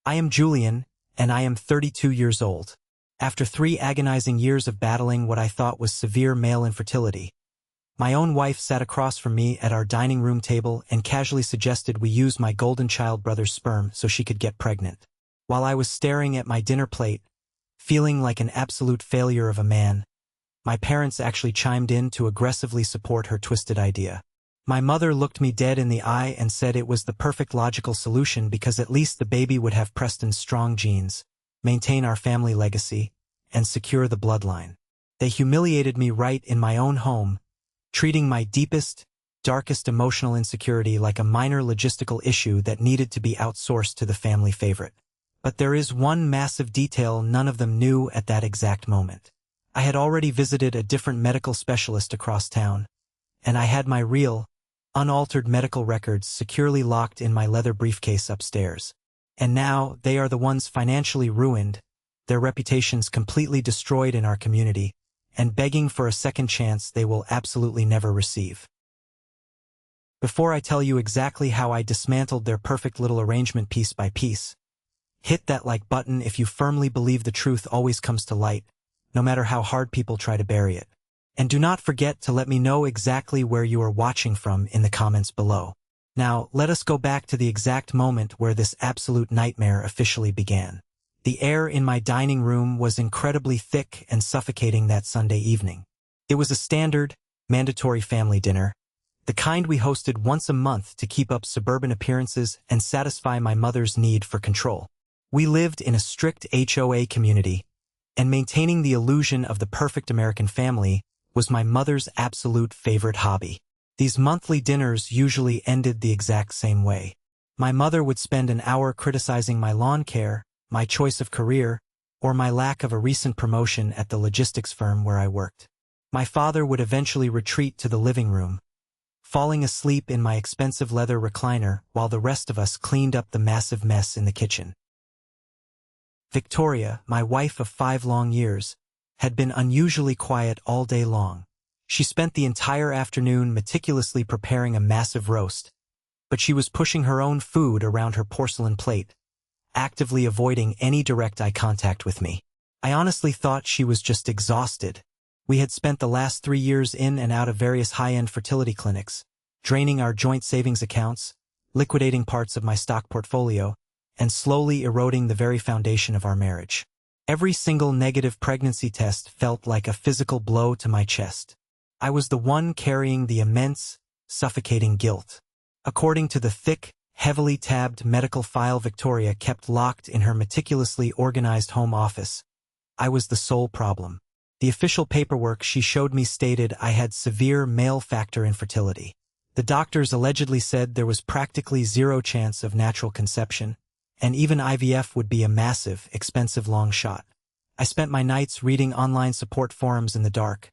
I am Julian, and I am 32 years old. After 3 agonizing years of battling what I thought was severe male infertility, my own wife sat across from me at our dining room table and casually suggested we use my golden child brother's sperm so she could get pregnant. While I was staring at my dinner plate, feeling like an absolute failure of a man, my parents actually chimed in to aggressively support her twisted idea. My mother looked me dead in the eye and said it was the perfect logical solution because at least the baby would have Preston's strong genes, maintain our family legacy, and secure the bloodline. They humiliated me right in my own home, treating my deepest, darkest emotional insecurity like a minor logistical issue that needed to be outsourced to the family favorite. But there is one massive detail none of them knew at that exact moment. I had already visited a different medical specialist across town, and I had my real, unaltered medical records securely locked in my leather briefcase upstairs. And now they are the ones financially ruined, their reputations completely destroyed in our community, and begging for a second chance they will absolutely never receive. Before I tell you exactly how I dismantled their perfect little arrangement piece by piece, hit that like button if you firmly believe the truth always comes to light, no matter how hard people try to bury it. And do not forget to let me know exactly where you are watching from in the comments below. Now, let us go back to the exact moment where this absolute nightmare officially began. The air in my dining room was incredibly thick and suffocating that Sunday evening. It was a standard, mandatory family dinner, the kind we hosted once a month to keep up suburban appearances and satisfy my mother's need for control. We lived in a strict HOA community, and maintaining the illusion of the perfect American family was my mother's absolute favorite hobby. These monthly dinners usually ended the exact same way. My mother would spend an hour criticizing my lawn care, my choice of career, or my lack of a recent promotion at the logistics firm where I worked. My father would eventually retreat to the living room, falling asleep in my expensive leather recliner while the rest of us cleaned up the massive mess in the kitchen. Victoria, my wife of 5 long years, had been unusually quiet all day long. She spent the entire afternoon meticulously preparing a massive roast, but she was pushing her own food around her porcelain plate, actively avoiding any direct eye contact with me. I honestly thought she was just exhausted. We had spent the last 3 years in and out of various high-end fertility clinics, draining our joint savings accounts, liquidating parts of my stock portfolio, and slowly eroding the very foundation of our marriage. Every single negative pregnancy test felt like a physical blow to my chest. I was the one carrying the immense, suffocating guilt. According to the thick, heavily tabbed medical file Victoria kept locked in her meticulously organized home office, I was the sole problem. The official paperwork she showed me stated I had severe male factor infertility. The doctors allegedly said there was practically 0 chance of natural conception, and even IVF would be a massive, expensive long shot. I spent my nights reading online support forums in the dark,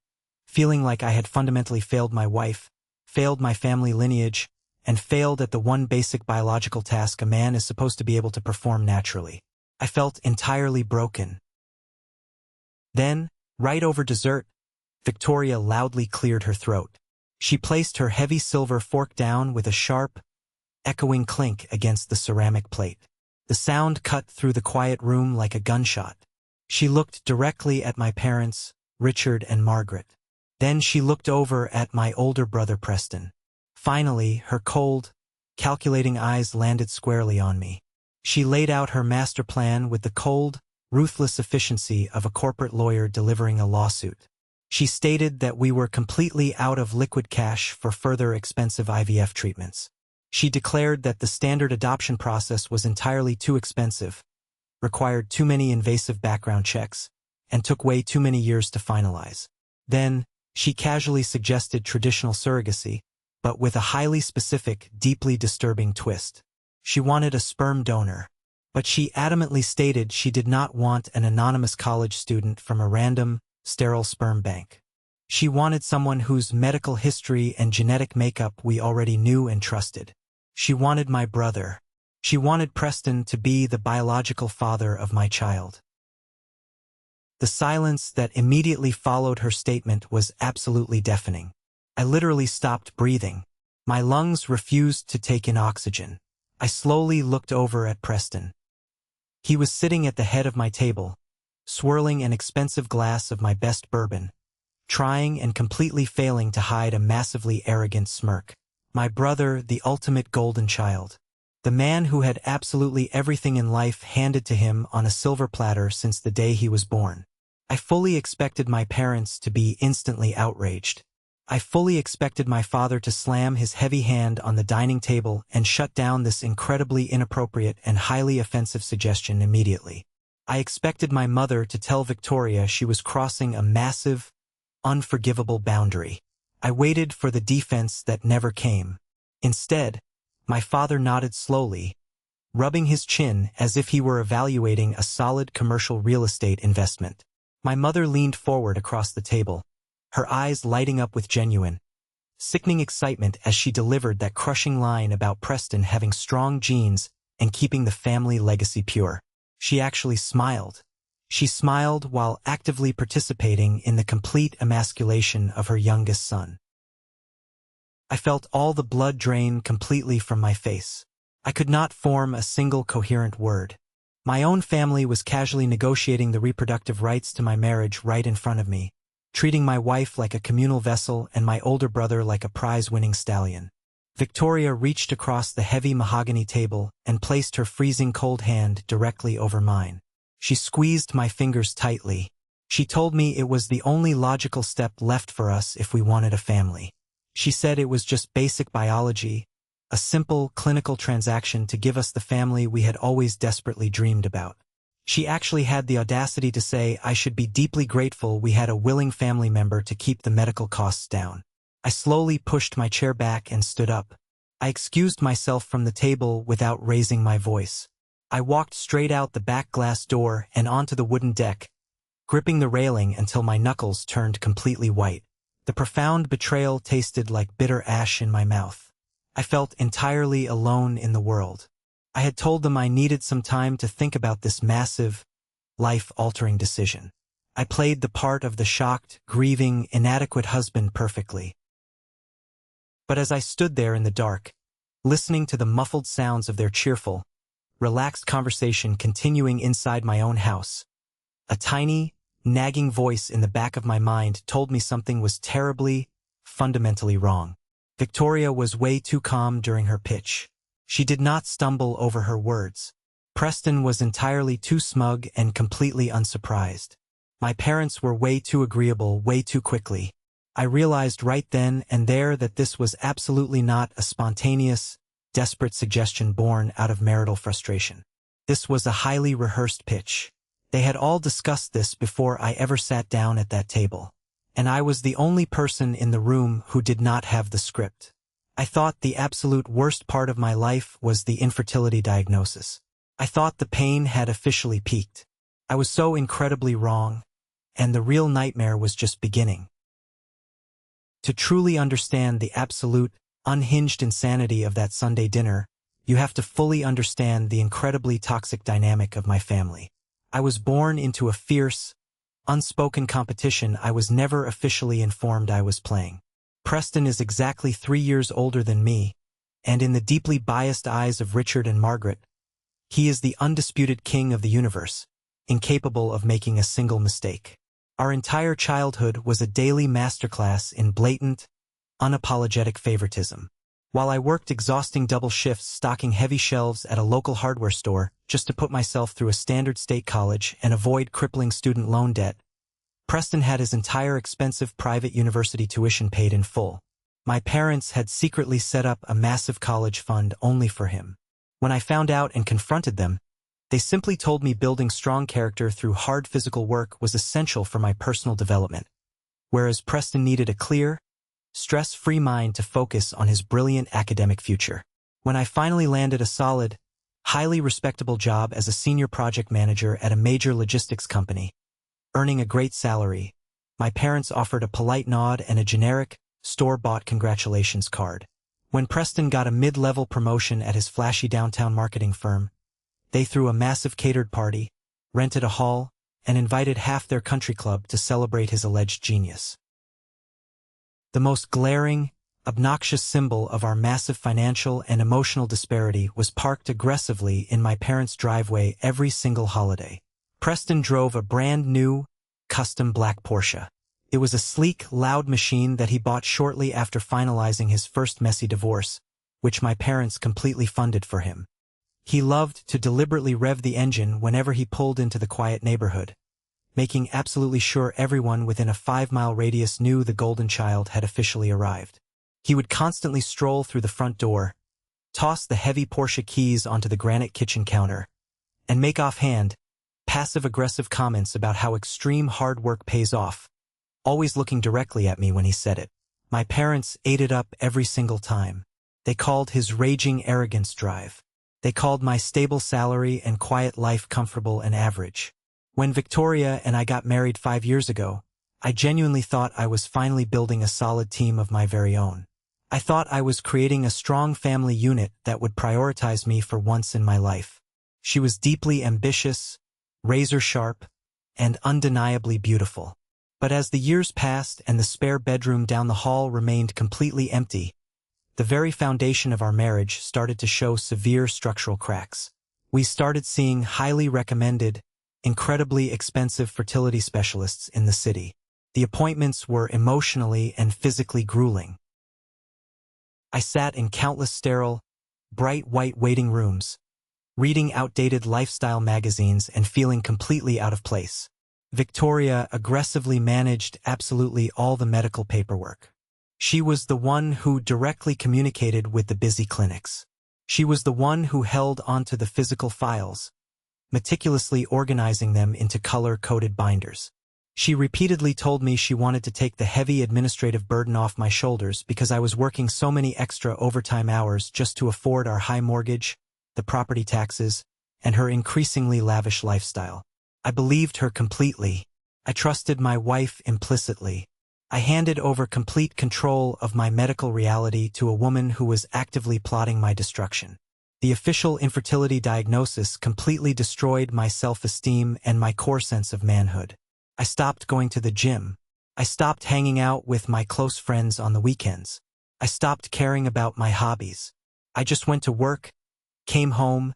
feeling like I had fundamentally failed my wife, failed my family lineage, and failed at the one basic biological task a man is supposed to be able to perform naturally. I felt entirely broken. Then, right over dessert, Victoria loudly cleared her throat. She placed her heavy silver fork down with a sharp, echoing clink against the ceramic plate. The sound cut through the quiet room like a gunshot. She looked directly at my parents, Richard and Margaret. Then she looked over at my older brother Preston. Finally, her cold, calculating eyes landed squarely on me. She laid out her master plan with the cold, ruthless efficiency of a corporate lawyer delivering a lawsuit. She stated that we were completely out of liquid cash for further expensive IVF treatments. She declared that the standard adoption process was entirely too expensive, required too many invasive background checks, and took way too many years to finalize. Then, she casually suggested traditional surrogacy, but with a highly specific, deeply disturbing twist. She wanted a sperm donor, but she adamantly stated she did not want an anonymous college student from a random, sterile sperm bank. She wanted someone whose medical history and genetic makeup we already knew and trusted. She wanted my brother. She wanted Preston to be the biological father of my child. The silence that immediately followed her statement was absolutely deafening. I literally stopped breathing. My lungs refused to take in oxygen. I slowly looked over at Preston. He was sitting at the head of my table, swirling an expensive glass of my best bourbon, trying and completely failing to hide a massively arrogant smirk. My brother, the ultimate golden child. The man who had absolutely everything in life handed to him on a silver platter since the day he was born. I fully expected my parents to be instantly outraged. I fully expected my father to slam his heavy hand on the dining table and shut down this incredibly inappropriate and highly offensive suggestion immediately. I expected my mother to tell Victoria she was crossing a massive, unforgivable boundary. I waited for the defense that never came. Instead, my father nodded slowly, rubbing his chin as if he were evaluating a solid commercial real estate investment. My mother leaned forward across the table, her eyes lighting up with genuine, sickening excitement as she delivered that crushing line about Preston having strong genes and keeping the family legacy pure. She actually smiled. She smiled while actively participating in the complete emasculation of her youngest son. I felt all the blood drain completely from my face. I could not form a single coherent word. My own family was casually negotiating the reproductive rights to my marriage right in front of me, treating my wife like a communal vessel and my older brother like a prize-winning stallion. Victoria reached across the heavy mahogany table and placed her freezing cold hand directly over mine. She squeezed my fingers tightly. She told me it was the only logical step left for us if we wanted a family. She said it was just basic biology, a simple clinical transaction to give us the family we had always desperately dreamed about. She actually had the audacity to say I should be deeply grateful we had a willing family member to keep the medical costs down. I slowly pushed my chair back and stood up. I excused myself from the table without raising my voice. I walked straight out the back glass door and onto the wooden deck, gripping the railing until my knuckles turned completely white. The profound betrayal tasted like bitter ash in my mouth. I felt entirely alone in the world. I had told them I needed some time to think about this massive, life-altering decision. I played the part of the shocked, grieving, inadequate husband perfectly. But as I stood there in the dark, listening to the muffled sounds of their cheerful, relaxed conversation continuing inside my own house, a tiny, nagging voice in the back of my mind told me something was terribly, fundamentally wrong. Victoria was way too calm during her pitch. She did not stumble over her words. Preston was entirely too smug and completely unsurprised. My parents were way too agreeable way too quickly. I realized right then and there that this was absolutely not a spontaneous, desperate suggestion born out of marital frustration. This was a highly rehearsed pitch. They had all discussed this before I ever sat down at that table. And I was the only person in the room who did not have the script. I thought the absolute worst part of my life was the infertility diagnosis. I thought the pain had officially peaked. I was so incredibly wrong, and the real nightmare was just beginning. To truly understand the absolute, unhinged insanity of that Sunday dinner, you have to fully understand the incredibly toxic dynamic of my family. I was born into a fierce, unspoken competition I was never officially informed I was playing. Preston is exactly 3 years older than me, and in the deeply biased eyes of Richard and Margaret, he is the undisputed king of the universe, incapable of making a single mistake. Our entire childhood was a daily masterclass in blatant, unapologetic favoritism. While I worked exhausting double shifts stocking heavy shelves at a local hardware store just to put myself through a standard state college and avoid crippling student loan debt, Preston had his entire expensive private university tuition paid in full. My parents had secretly set up a massive college fund only for him. When I found out and confronted them, they simply told me building strong character through hard physical work was essential for my personal development, whereas Preston needed a clear, stress-free mind to focus on his brilliant academic future. When I finally landed a solid, highly respectable job as a senior project manager at a major logistics company, earning a great salary, my parents offered a polite nod and a generic, store-bought congratulations card. When Preston got a mid-level promotion at his flashy downtown marketing firm, they threw a massive catered party, rented a hall, and invited half their country club to celebrate his alleged genius. The most glaring, obnoxious symbol of our massive financial and emotional disparity, was parked aggressively in my parents' driveway every single holiday. Preston drove a brand-new, custom black Porsche. It was a sleek, loud machine that he bought shortly after finalizing his first messy divorce, which my parents completely funded for him. He loved to deliberately rev the engine whenever he pulled into the quiet neighborhood, making absolutely sure everyone within a 5-mile radius knew the golden child had officially arrived. He would constantly stroll through the front door, toss the heavy Porsche keys onto the granite kitchen counter, and make offhand, passive-aggressive comments about how extreme hard work pays off, always looking directly at me when he said it. My parents ate it up every single time. They called his raging arrogance drive. They called my stable salary and quiet life comfortable and average. When Victoria and I got married 5 years ago, I genuinely thought I was finally building a solid team of my very own. I thought I was creating a strong family unit that would prioritize me for once in my life. She was deeply ambitious, razor-sharp, and undeniably beautiful. But as the years passed and the spare bedroom down the hall remained completely empty, the very foundation of our marriage started to show severe structural cracks. We started seeing highly recommended, incredibly expensive fertility specialists in the city. The appointments were emotionally and physically grueling. I sat in countless sterile, bright white waiting rooms, reading outdated lifestyle magazines and feeling completely out of place. Victoria aggressively managed absolutely all the medical paperwork. She was the one who directly communicated with the busy clinics. She was the one who held onto the physical files, meticulously organizing them into color-coded binders. She repeatedly told me she wanted to take the heavy administrative burden off my shoulders because I was working so many extra overtime hours just to afford our high mortgage, the property taxes, and her increasingly lavish lifestyle. I believed her completely. I trusted my wife implicitly. I handed over complete control of my medical reality to a woman who was actively plotting my destruction. The official infertility diagnosis completely destroyed my self-esteem and my core sense of manhood. I stopped going to the gym. I stopped hanging out with my close friends on the weekends. I stopped caring about my hobbies. I just went to work, came home,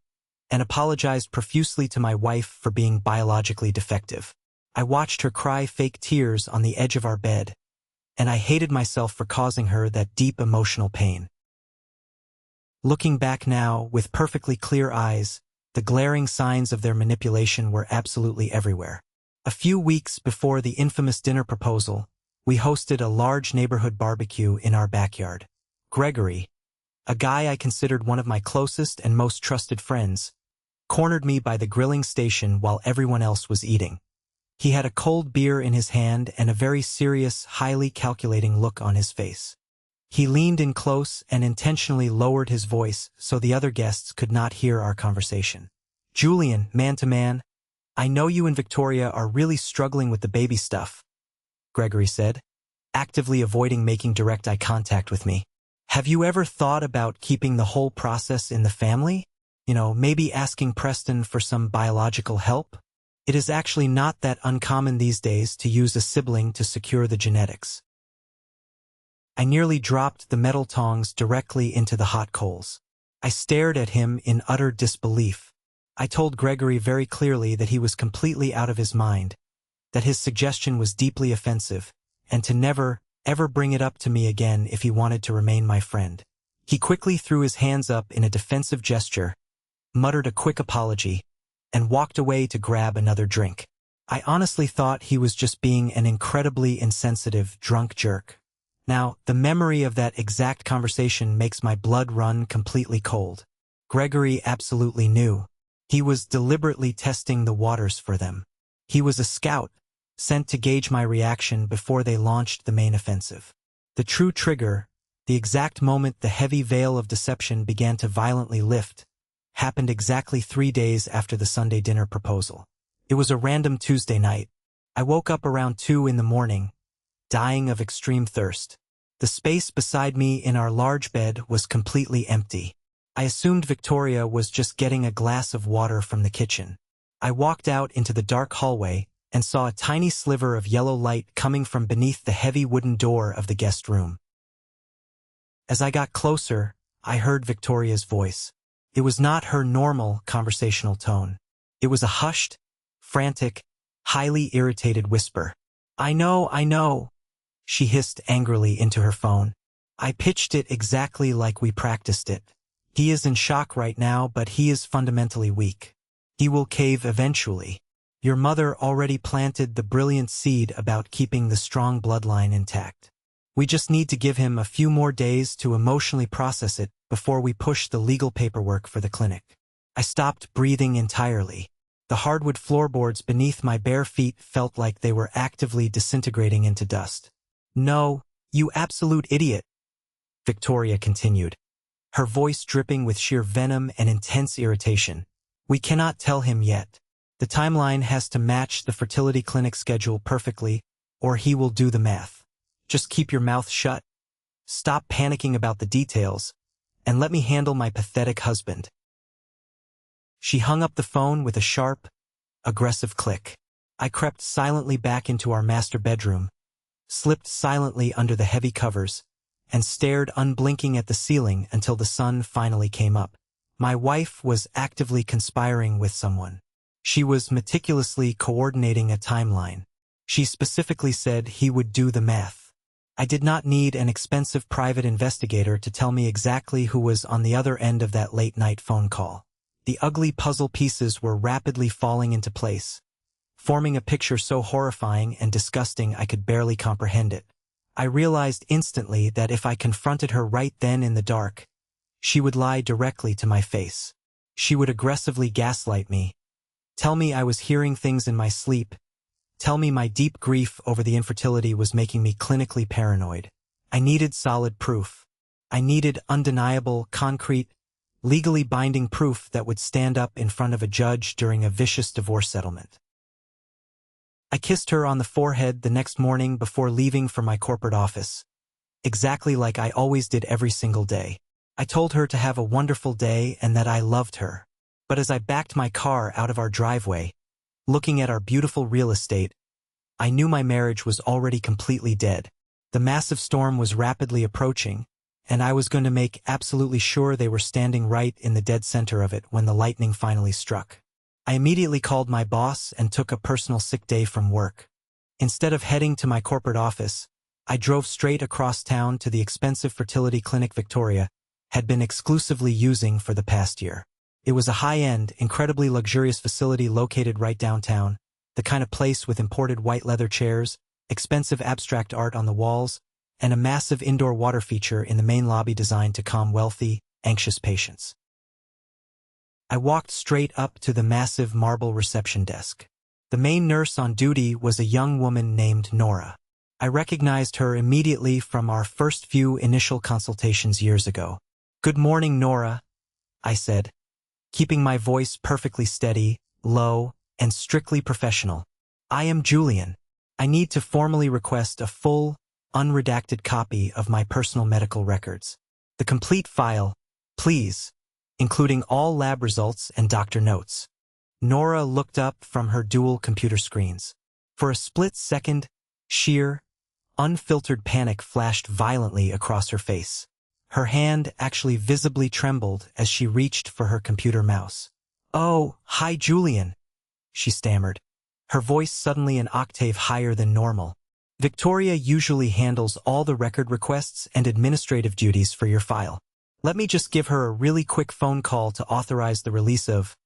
and apologized profusely to my wife for being biologically defective. I watched her cry fake tears on the edge of our bed, and I hated myself for causing her that deep emotional pain. Looking back now, with perfectly clear eyes, the glaring signs of their manipulation were absolutely everywhere. A few weeks before the infamous dinner proposal, we hosted a large neighborhood barbecue in our backyard. Gregory, a guy I considered one of my closest and most trusted friends, cornered me by the grilling station while everyone else was eating. He had a cold beer in his hand and a very serious, highly calculating look on his face. He leaned in close and intentionally lowered his voice so the other guests could not hear our conversation. "Julian, man to man, I know you and Victoria are really struggling with the baby stuff," Gregory said, actively avoiding making direct eye contact with me. "Have you ever thought about keeping the whole process in the family? Maybe asking Preston for some biological help? It is actually not that uncommon these days to use a sibling to secure the genetics." I nearly dropped the metal tongs directly into the hot coals. I stared at him in utter disbelief. I told Gregory very clearly that he was completely out of his mind, that his suggestion was deeply offensive, and to never, ever bring it up to me again if he wanted to remain my friend. He quickly threw his hands up in a defensive gesture, muttered a quick apology, and walked away to grab another drink. I honestly thought he was just being an incredibly insensitive, drunk jerk. Now, the memory of that exact conversation makes my blood run completely cold. Gregory absolutely knew. He was deliberately testing the waters for them. He was a scout, sent to gauge my reaction before they launched the main offensive. The true trigger, the exact moment the heavy veil of deception began to violently lift, happened exactly 3 days after the Sunday dinner proposal. It was a random Tuesday night. I woke up around 2 in the morning, dying of extreme thirst. The space beside me in our large bed was completely empty. I assumed Victoria was just getting a glass of water from the kitchen. I walked out into the dark hallway and saw a tiny sliver of yellow light coming from beneath the heavy wooden door of the guest room. As I got closer, I heard Victoria's voice. It was not her normal conversational tone. It was a hushed, frantic, highly irritated whisper. I know, she hissed angrily into her phone. I pitched it exactly like we practiced it. He is in shock right now, but he is fundamentally weak. He will cave eventually. Your mother already planted the brilliant seed about keeping the strong bloodline intact. We just need to give him a few more days to emotionally process it before we push the legal paperwork for the clinic. I stopped breathing entirely. The hardwood floorboards beneath my bare feet felt like they were actively disintegrating into dust. No, you absolute idiot, Victoria continued, her voice dripping with sheer venom and intense irritation. We cannot tell him yet. The timeline has to match the fertility clinic schedule perfectly, or he will do the math. Just keep your mouth shut. Stop panicking about the details, and let me handle my pathetic husband. She hung up the phone with a sharp, aggressive click. I crept silently back into our master bedroom, slipped silently under the heavy covers, and stared unblinking at the ceiling until the sun finally came up. My wife was actively conspiring with someone. She was meticulously coordinating a timeline. She specifically said he would do the math. I did not need an expensive private investigator to tell me exactly who was on the other end of that late-night phone call. The ugly puzzle pieces were rapidly falling into place, forming a picture so horrifying and disgusting I could barely comprehend it. I realized instantly that if I confronted her right then in the dark, she would lie directly to my face. She would aggressively gaslight me, tell me I was hearing things in my sleep, tell me my deep grief over the infertility was making me clinically paranoid. I needed solid proof. I needed undeniable, concrete, legally binding proof that would stand up in front of a judge during a vicious divorce settlement. I kissed her on the forehead the next morning before leaving for my corporate office, exactly like I always did every single day. I told her to have a wonderful day and that I loved her. But as I backed my car out of our driveway, looking at our beautiful real estate, I knew my marriage was already completely dead. The massive storm was rapidly approaching, and I was going to make absolutely sure they were standing right in the dead center of it when the lightning finally struck. I immediately called my boss and took a personal sick day from work. Instead of heading to my corporate office, I drove straight across town to the expensive fertility clinic Victoria had been exclusively using for the past year. It was a high-end, incredibly luxurious facility located right downtown, the kind of place with imported white leather chairs, expensive abstract art on the walls, and a massive indoor water feature in the main lobby designed to calm wealthy, anxious patients. I walked straight up to the massive marble reception desk. The main nurse on duty was a young woman named Nora. I recognized her immediately from our first few initial consultations years ago. "Good morning, Nora," I said, keeping my voice perfectly steady, low, and strictly professional. "I am Julian. I need to formally request a full, unredacted copy of my personal medical records. The complete file, please, including all lab results and doctor notes." Nora looked up from her dual computer screens. For a split second, sheer, unfiltered panic flashed violently across her face. Her hand actually visibly trembled as she reached for her computer mouse. "Oh, hi Julian," she stammered, her voice suddenly an octave higher than normal. "Victoria usually handles all the record requests and administrative duties for your file. Let me just give her a really quick phone call to authorize the release of—"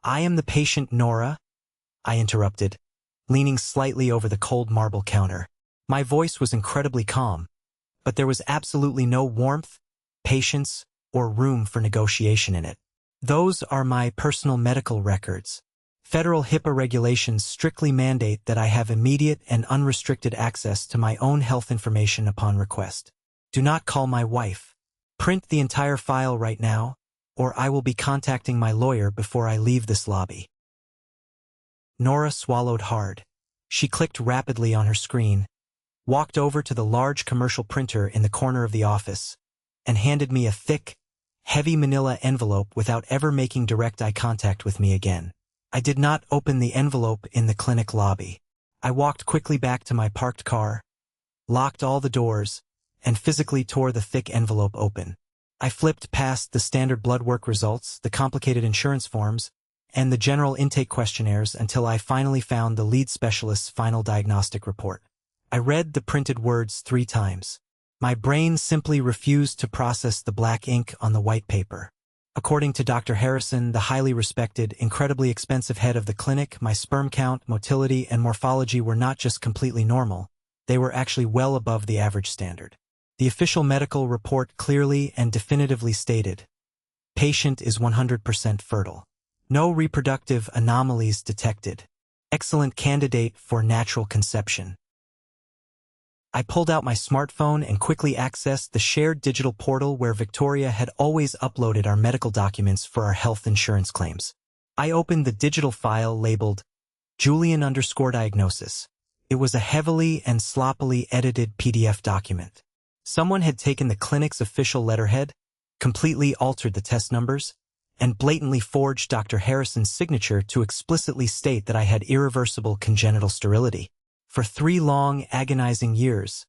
"I am the patient, Nora," I interrupted, leaning slightly over the cold marble counter. My voice was incredibly calm, but there was absolutely no warmth, patience, or room for negotiation in it. "Those are my personal medical records. Federal HIPAA regulations strictly mandate that I have immediate and unrestricted access to my own health information upon request. Do not call my wife. Print the entire file right now, or I will be contacting my lawyer before I leave this lobby." Nora swallowed hard. She clicked rapidly on her screen, walked over to the large commercial printer in the corner of the office, and handed me a thick, heavy manila envelope without ever making direct eye contact with me again. I did not open the envelope in the clinic lobby. I walked quickly back to my parked car, locked all the doors, and physically tore the thick envelope open. I flipped past the standard blood work results, the complicated insurance forms, and the general intake questionnaires until I finally found the lead specialist's final diagnostic report. I read the printed words 3 times. My brain simply refused to process the black ink on the white paper. According to Dr. Harrison, the highly respected, incredibly expensive head of the clinic, my sperm count, motility, and morphology were not just completely normal, they were actually well above the average standard. The official medical report clearly and definitively stated, patient is 100% fertile. No reproductive anomalies detected. Excellent candidate for natural conception. I pulled out my smartphone and quickly accessed the shared digital portal where Victoria had always uploaded our medical documents for our health insurance claims. I opened the digital file labeled Julian_diagnosis. It was a heavily and sloppily edited PDF document. Someone had taken the clinic's official letterhead, completely altered the test numbers, and blatantly forged Dr. Harrison's signature to explicitly state that I had irreversible congenital sterility. For 3 long, agonizing years,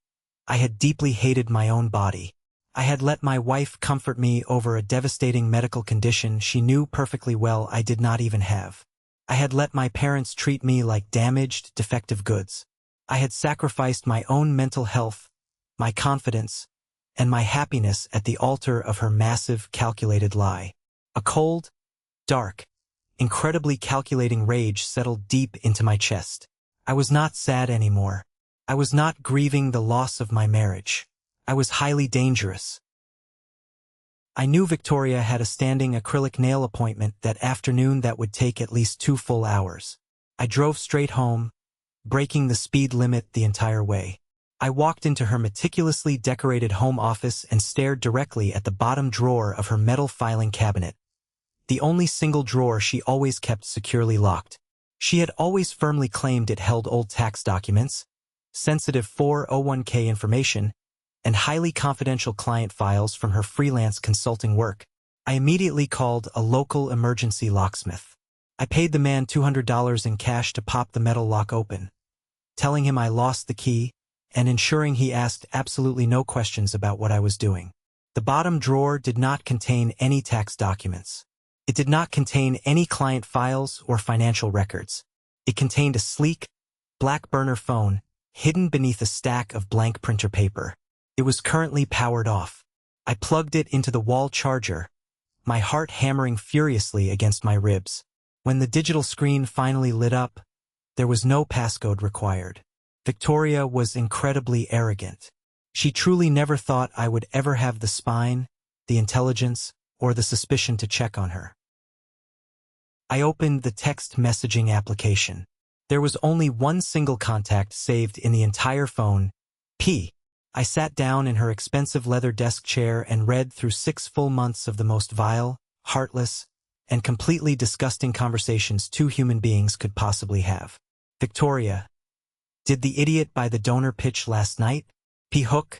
I had deeply hated my own body. I had let my wife comfort me over a devastating medical condition she knew perfectly well I did not even have. I had let my parents treat me like damaged, defective goods. I had sacrificed my own mental health, my confidence, and my happiness at the altar of her massive, calculated lie. A cold, dark, incredibly calculating rage settled deep into my chest. I was not sad anymore. I was not grieving the loss of my marriage. I was highly dangerous. I knew Victoria had a standing acrylic nail appointment that afternoon that would take at least 2 full hours. I drove straight home, breaking the speed limit the entire way. I walked into her meticulously decorated home office and stared directly at the bottom drawer of her metal filing cabinet, the only single drawer she always kept securely locked. She had always firmly claimed it held old tax documents, sensitive 401k information, and highly confidential client files from her freelance consulting work. I immediately called a local emergency locksmith. I paid the man $200 in cash to pop the metal lock open, telling him I lost the key and ensuring he asked absolutely no questions about what I was doing. The bottom drawer did not contain any tax documents. It did not contain any client files or financial records. It contained a sleek, black burner phone hidden beneath a stack of blank printer paper. It was currently powered off. I plugged it into the wall charger, my heart hammering furiously against my ribs. When the digital screen finally lit up, there was no passcode required. Victoria was incredibly arrogant. She truly never thought I would ever have the spine, the intelligence, or the suspicion to check on her. I opened the text messaging application. There was only one single contact saved in the entire phone, P. I sat down in her expensive leather desk chair and read through 6 full months of the most vile, heartless, and completely disgusting conversations 2 human beings could possibly have. Victoria, did the idiot buy the donor pitch last night? P. Hook,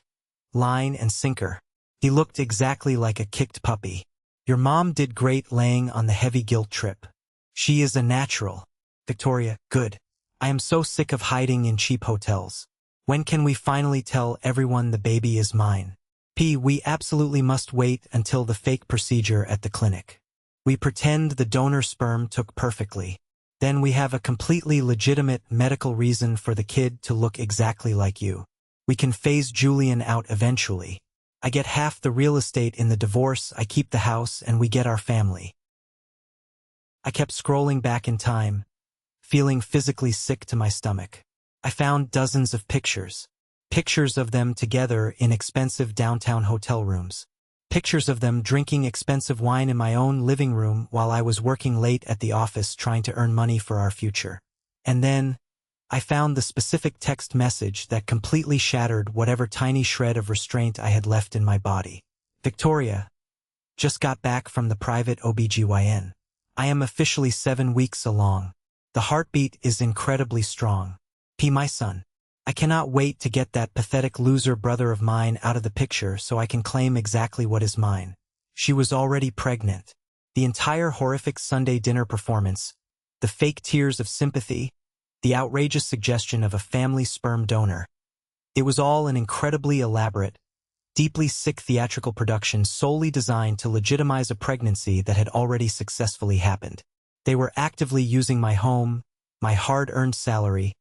line, and sinker. He looked exactly like a kicked puppy. Your mom did great laying on the heavy guilt trip. She is a natural. Victoria, good. I am so sick of hiding in cheap hotels. When can we finally tell everyone the baby is mine? P. We absolutely must wait until the fake procedure at the clinic. We pretend the donor sperm took perfectly. Then we have a completely legitimate medical reason for the kid to look exactly like you. We can phase Julian out eventually. I get half the real estate in the divorce, I keep the house, and we get our family. I kept scrolling back in time, feeling physically sick to my stomach. I found dozens of pictures of them together in expensive downtown hotel rooms. Pictures of them drinking expensive wine in my own living room while I was working late at the office trying to earn money for our future. And then, I found the specific text message that completely shattered whatever tiny shred of restraint I had left in my body. Victoria, just got back from the private OBGYN. I am officially 7 weeks along. The heartbeat is incredibly strong. P. My son. I cannot wait to get that pathetic loser brother of mine out of the picture so I can claim exactly what is mine. She was already pregnant. The entire horrific Sunday dinner performance, the fake tears of sympathy, the outrageous suggestion of a family sperm donor. It was all an incredibly elaborate, deeply sick theatrical production solely designed to legitimize a pregnancy that had already successfully happened. They were actively using my home, my hard-earned salary,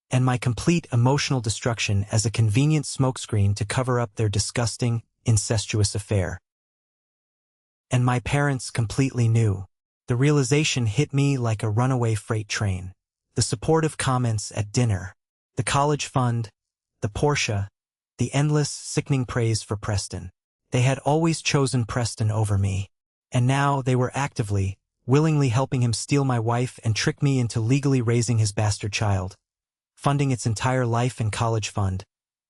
and my complete emotional destruction as a convenient smokescreen to cover up their disgusting, incestuous affair. And my parents completely knew. The realization hit me like a runaway freight train. The supportive comments at dinner, the college fund, the Porsche, the endless, sickening praise for Preston. They had always chosen Preston over me. And now they were actively, willingly helping him steal my wife and trick me into legally raising his bastard child, funding its entire life and college fund,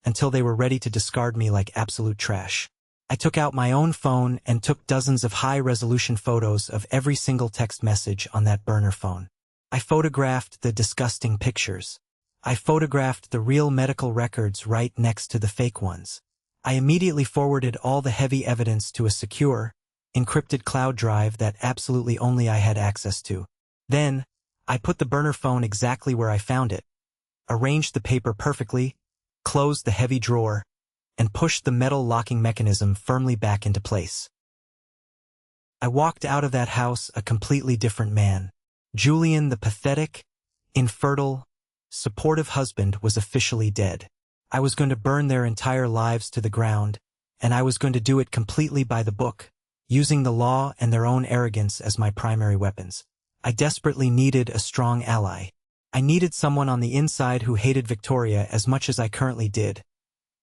until they were ready to discard me like absolute trash. I took out my own phone and took dozens of high-resolution photos of every single text message on that burner phone. I photographed the disgusting pictures. I photographed the real medical records right next to the fake ones. I immediately forwarded all the heavy evidence to a secure, encrypted cloud drive that absolutely only I had access to. Then, I put the burner phone exactly where I found it, arranged the paper perfectly, closed the heavy drawer, and pushed the metal locking mechanism firmly back into place. I walked out of that house a completely different man. Julian, the pathetic, infertile, supportive husband, was officially dead. I was going to burn their entire lives to the ground, and I was going to do it completely by the book, using the law and their own arrogance as my primary weapons. I desperately needed a strong ally. I needed someone on the inside who hated Victoria as much as I currently did,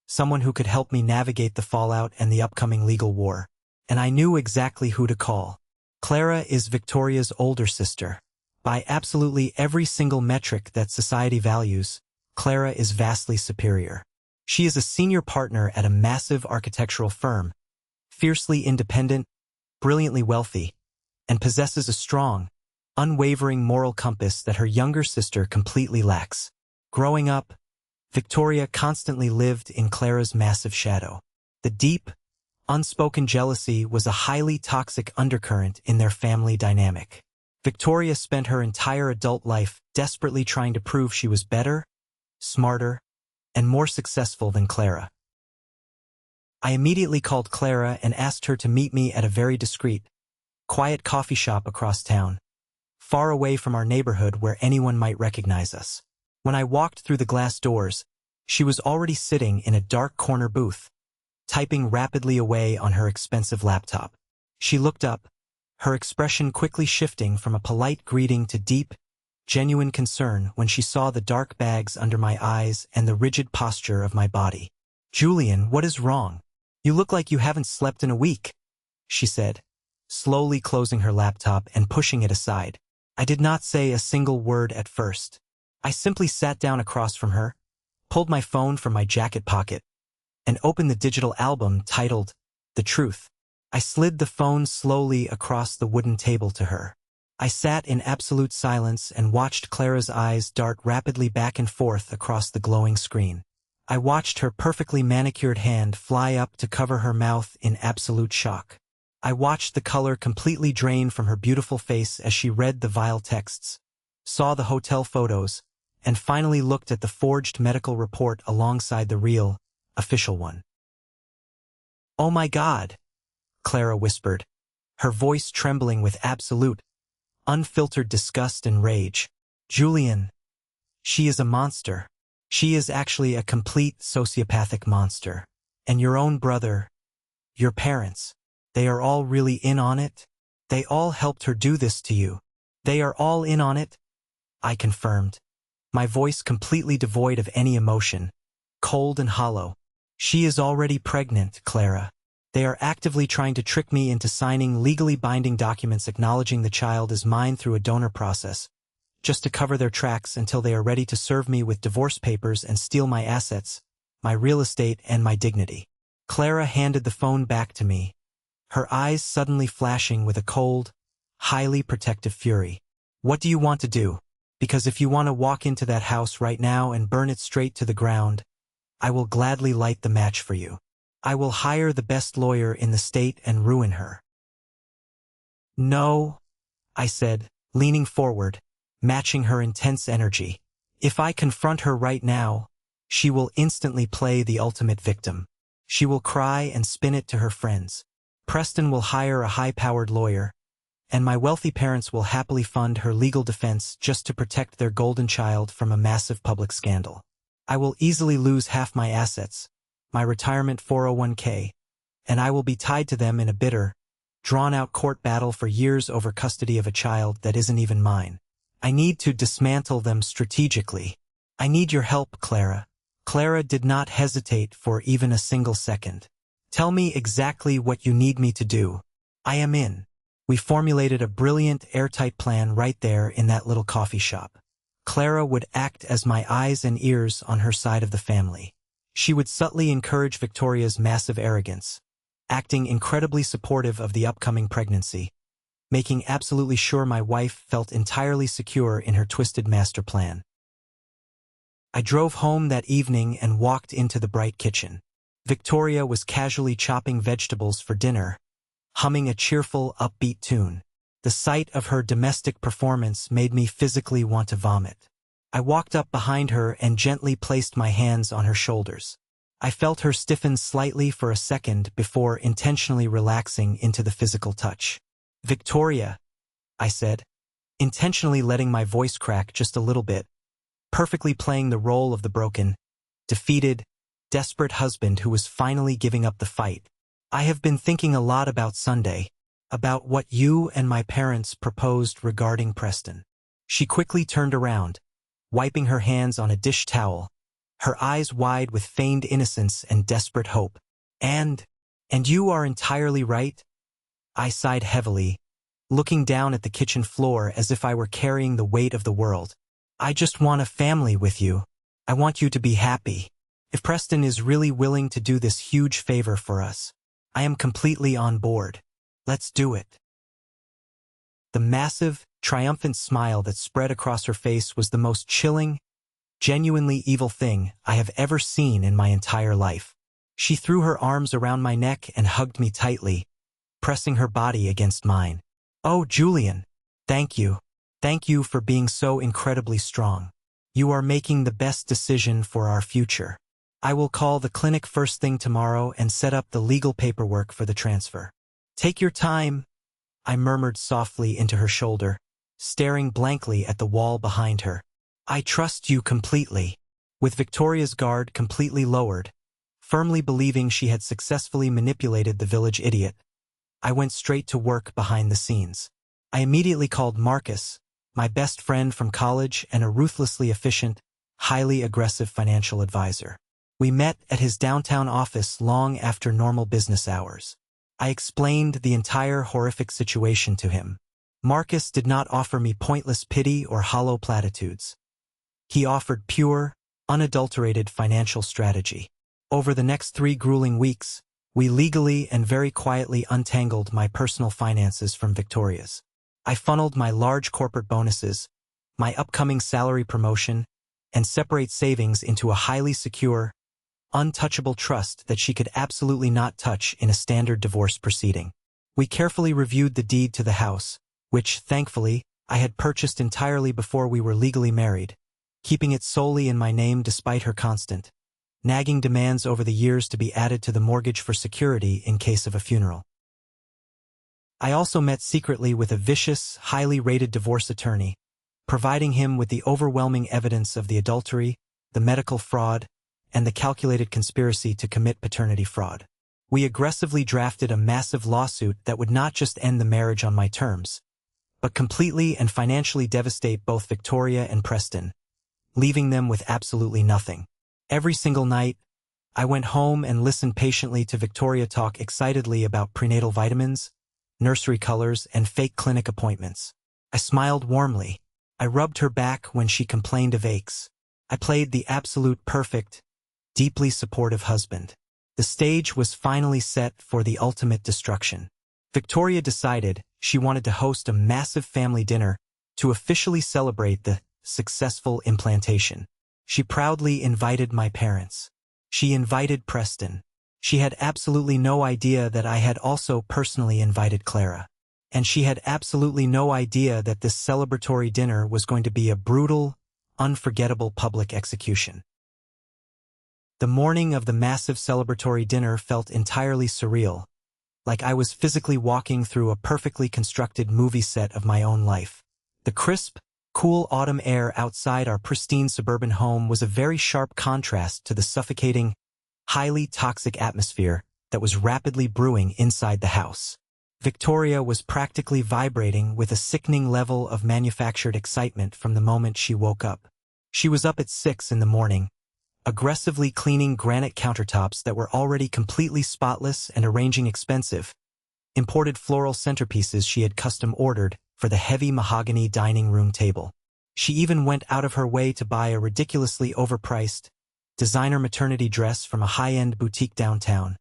someone who could help me navigate the fallout and the upcoming legal war. And I knew exactly who to call. Clara is Victoria's older sister. By absolutely every single metric that society values, Clara is vastly superior. She is a senior partner at a massive architectural firm, fiercely independent, brilliantly wealthy, and possesses a strong, unwavering moral compass that her younger sister completely lacks. Growing up, Victoria constantly lived in Clara's massive shadow. The deep, unspoken jealousy was a highly toxic undercurrent in their family dynamic. Victoria spent her entire adult life desperately trying to prove she was better, smarter, and more successful than Clara. I immediately called Clara and asked her to meet me at a very discreet, quiet coffee shop across town, far away from our neighborhood where anyone might recognize us. When I walked through the glass doors, she was already sitting in a dark corner booth, typing rapidly away on her expensive laptop. She looked up, her expression quickly shifting from a polite greeting to deep, genuine concern when she saw the dark bags under my eyes and the rigid posture of my body. "Julian, what is wrong? You look like you haven't slept in a week," she said, slowly closing her laptop and pushing it aside. I did not say a single word at first. I simply sat down across from her, pulled my phone from my jacket pocket, and opened the digital album titled The Truth. I slid the phone slowly across the wooden table to her. I sat in absolute silence and watched Clara's eyes dart rapidly back and forth across the glowing screen. I watched her perfectly manicured hand fly up to cover her mouth in absolute shock. I watched the color completely drain from her beautiful face as she read the vile texts, saw the hotel photos, and finally looked at the forged medical report alongside the real, official one. "Oh my God," Clara whispered, her voice trembling with absolute, unfiltered disgust and rage. "Julian, she is a monster. She is actually a complete sociopathic monster. And your own brother, your parents, they are all really in on it? They all helped her do this to you. They are all in on it?" I confirmed, my voice completely devoid of any emotion, cold and hollow. "She is already pregnant, Clara. They are actively trying to trick me into signing legally binding documents acknowledging the child is mine through a donor process, just to cover their tracks until they are ready to serve me with divorce papers and steal my assets, my real estate, and my dignity." Clara handed the phone back to me, her eyes suddenly flashing with a cold, highly protective fury. "What do you want to do? Because if you want to walk into that house right now and burn it straight to the ground, I will gladly light the match for you. I will hire the best lawyer in the state and ruin her." "No," I said, leaning forward, matching her intense energy. "If I confront her right now, she will instantly play the ultimate victim. She will cry and spin it to her friends. Preston will hire a high-powered lawyer, and my wealthy parents will happily fund her legal defense just to protect their golden child from a massive public scandal. I will easily lose half my assets, my retirement 401k, and I will be tied to them in a bitter, drawn-out court battle for years over custody of a child that isn't even mine. I need to dismantle them strategically. I need your help, Clara. Clara did not hesitate for even a single second. Tell me exactly what you need me to do. I am in. We formulated a brilliant, airtight plan right there in that little coffee shop. Clara would act as my eyes and ears on her side of the family. She would subtly encourage Victoria's massive arrogance, acting incredibly supportive of the upcoming pregnancy, making absolutely sure my wife felt entirely secure in her twisted master plan. I drove home that evening and walked into the bright kitchen. Victoria was casually chopping vegetables for dinner, humming a cheerful, upbeat tune. The sight of her domestic performance made me physically want to vomit. I walked up behind her and gently placed my hands on her shoulders. I felt her stiffen slightly for a second before intentionally relaxing into the physical touch. "Victoria," I said, intentionally letting my voice crack just a little bit, perfectly playing the role of the broken, defeated, desperate husband who was finally giving up the fight. "I have been thinking a lot about Sunday, about what you and my parents proposed regarding Preston." She quickly turned around, wiping her hands on a dish towel, her eyes wide with feigned innocence and desperate hope. And you are entirely right." I sighed heavily, looking down at the kitchen floor as if I were carrying the weight of the world. "I just want a family with you. I want you to be happy. If Preston is really willing to do this huge favor for us, I am completely on board. Let's do it." The massive, triumphant smile that spread across her face was the most chilling, genuinely evil thing I have ever seen in my entire life. She threw her arms around my neck and hugged me tightly, pressing her body against mine. "Oh, Julian, thank you. Thank you for being so incredibly strong. You are making the best decision for our future. I will call the clinic first thing tomorrow and set up the legal paperwork for the transfer." "Take your time," I murmured softly into her shoulder, staring blankly at the wall behind her. "I trust you completely." With Victoria's guard completely lowered, firmly believing she had successfully manipulated the village idiot, I went straight to work behind the scenes. I immediately called Marcus, my best friend from college and a ruthlessly efficient, highly aggressive financial advisor. We met at his downtown office long after normal business hours. I explained the entire horrific situation to him. Marcus did not offer me pointless pity or hollow platitudes. He offered pure, unadulterated financial strategy. Over the next 3 grueling weeks, we legally and very quietly untangled my personal finances from Victoria's. I funneled my large corporate bonuses, my upcoming salary promotion, and separate savings into a highly secure, untouchable trust that she could absolutely not touch in a standard divorce proceeding. We carefully reviewed the deed to the house, which, thankfully, I had purchased entirely before we were legally married, keeping it solely in my name despite her constant, nagging demands over the years to be added to the mortgage for security in case of a funeral. I also met secretly with a vicious, highly rated divorce attorney, providing him with the overwhelming evidence of the adultery, the medical fraud, and the calculated conspiracy to commit paternity fraud. We aggressively drafted a massive lawsuit that would not just end the marriage on my terms, but completely and financially devastate both Victoria and Preston, leaving them with absolutely nothing. Every single night, I went home and listened patiently to Victoria talk excitedly about prenatal vitamins, nursery colors, and fake clinic appointments. I smiled warmly. I rubbed her back when she complained of aches. I played the absolute perfect, deeply supportive husband. The stage was finally set for the ultimate destruction. Victoria decided she wanted to host a massive family dinner to officially celebrate the successful implantation. She proudly invited my parents. She invited Preston. She had absolutely no idea that I had also personally invited Clara. And she had absolutely no idea that this celebratory dinner was going to be a brutal, unforgettable public execution. The morning of the massive celebratory dinner felt entirely surreal, like I was physically walking through a perfectly constructed movie set of my own life. The crisp, cool autumn air outside our pristine suburban home was a very sharp contrast to the suffocating, highly toxic atmosphere that was rapidly brewing inside the house. Victoria was practically vibrating with a sickening level of manufactured excitement from the moment she woke up. She was up at 6 in the morning, aggressively cleaning granite countertops that were already completely spotless and arranging expensive, imported floral centerpieces she had custom-ordered for the heavy mahogany dining room table. She even went out of her way to buy a ridiculously overpriced, designer maternity dress from a high-end boutique downtown,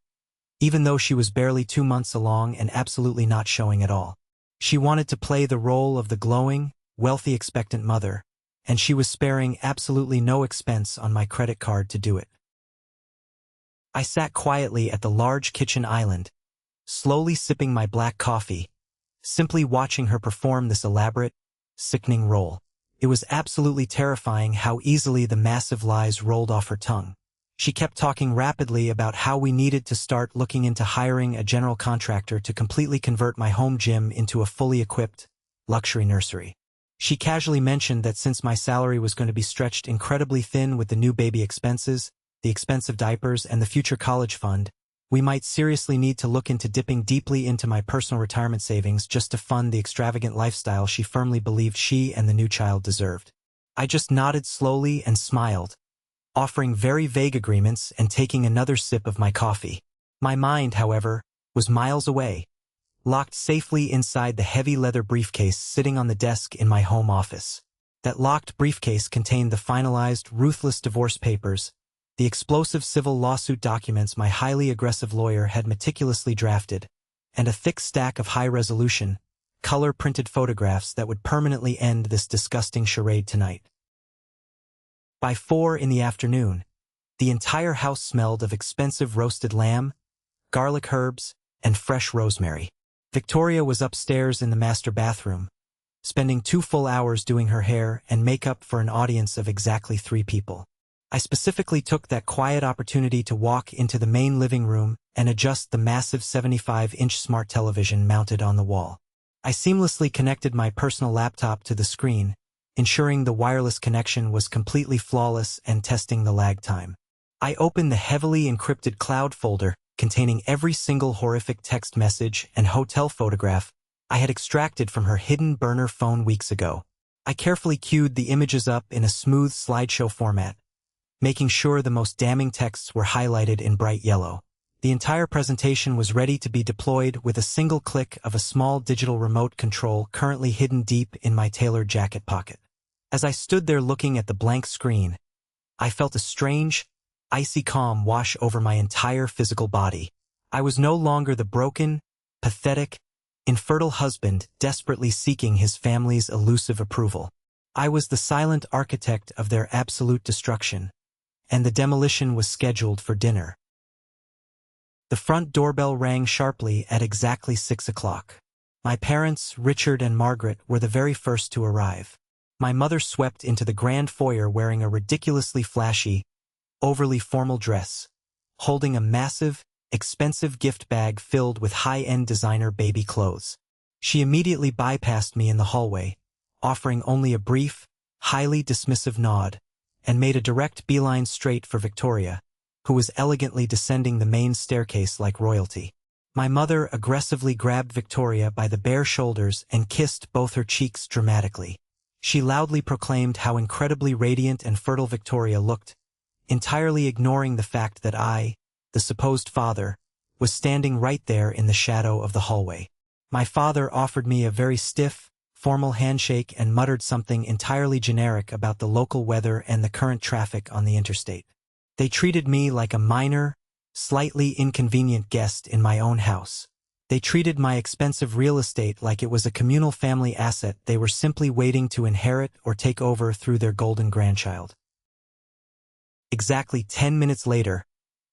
even though she was barely 2 months along and absolutely not showing at all. She wanted to play the role of the glowing, wealthy expectant mother, and she was sparing absolutely no expense on my credit card to do it. I sat quietly at the large kitchen island, slowly sipping my black coffee, simply watching her perform this elaborate, sickening role. It was absolutely terrifying how easily the massive lies rolled off her tongue. She kept talking rapidly about how we needed to start looking into hiring a general contractor to completely convert my home gym into a fully equipped, luxury nursery. She casually mentioned that since my salary was going to be stretched incredibly thin with the new baby expenses, the expensive diapers, and the future college fund, we might seriously need to look into dipping deeply into my personal retirement savings just to fund the extravagant lifestyle she firmly believed she and the new child deserved. I just nodded slowly and smiled, offering very vague agreements and taking another sip of my coffee. My mind, however, was miles away, locked safely inside the heavy leather briefcase sitting on the desk in my home office. That locked briefcase contained the finalized, ruthless divorce papers, the explosive civil lawsuit documents my highly aggressive lawyer had meticulously drafted, and a thick stack of high-resolution, color-printed photographs that would permanently end this disgusting charade tonight. By 4 in the afternoon, the entire house smelled of expensive roasted lamb, garlic herbs, and fresh rosemary. Victoria was upstairs in the master bathroom, spending 2 full hours doing her hair and makeup for an audience of exactly 3 people. I specifically took that quiet opportunity to walk into the main living room and adjust the massive 75-inch smart television mounted on the wall. I seamlessly connected my personal laptop to the screen, ensuring the wireless connection was completely flawless and testing the lag time. I opened the heavily encrypted cloud folder containing every single horrific text message and hotel photograph I had extracted from her hidden burner phone weeks ago. I carefully queued the images up in a smooth slideshow format, making sure the most damning texts were highlighted in bright yellow. The entire presentation was ready to be deployed with a single click of a small digital remote control currently hidden deep in my tailored jacket pocket. As I stood there looking at the blank screen, I felt a strange, icy calm wash over my entire physical body. I was no longer the broken, pathetic, infertile husband desperately seeking his family's elusive approval. I was the silent architect of their absolute destruction, and the demolition was scheduled for dinner. The front doorbell rang sharply at exactly 6 o'clock. My parents, Richard and Margaret, were the very first to arrive. My mother swept into the grand foyer wearing a ridiculously flashy, overly formal dress, holding a massive, expensive gift bag filled with high-end designer baby clothes. She immediately bypassed me in the hallway, offering only a brief, highly dismissive nod, and made a direct beeline straight for Victoria, who was elegantly descending the main staircase like royalty. My mother aggressively grabbed Victoria by the bare shoulders and kissed both her cheeks dramatically. She loudly proclaimed how incredibly radiant and fertile Victoria looked, entirely ignoring the fact that I, the supposed father, was standing right there in the shadow of the hallway. My father offered me a very stiff, formal handshake and muttered something entirely generic about the local weather and the current traffic on the interstate. They treated me like a minor, slightly inconvenient guest in my own house. They treated my expensive real estate like it was a communal family asset they were simply waiting to inherit or take over through their golden grandchild. Exactly 10 minutes later,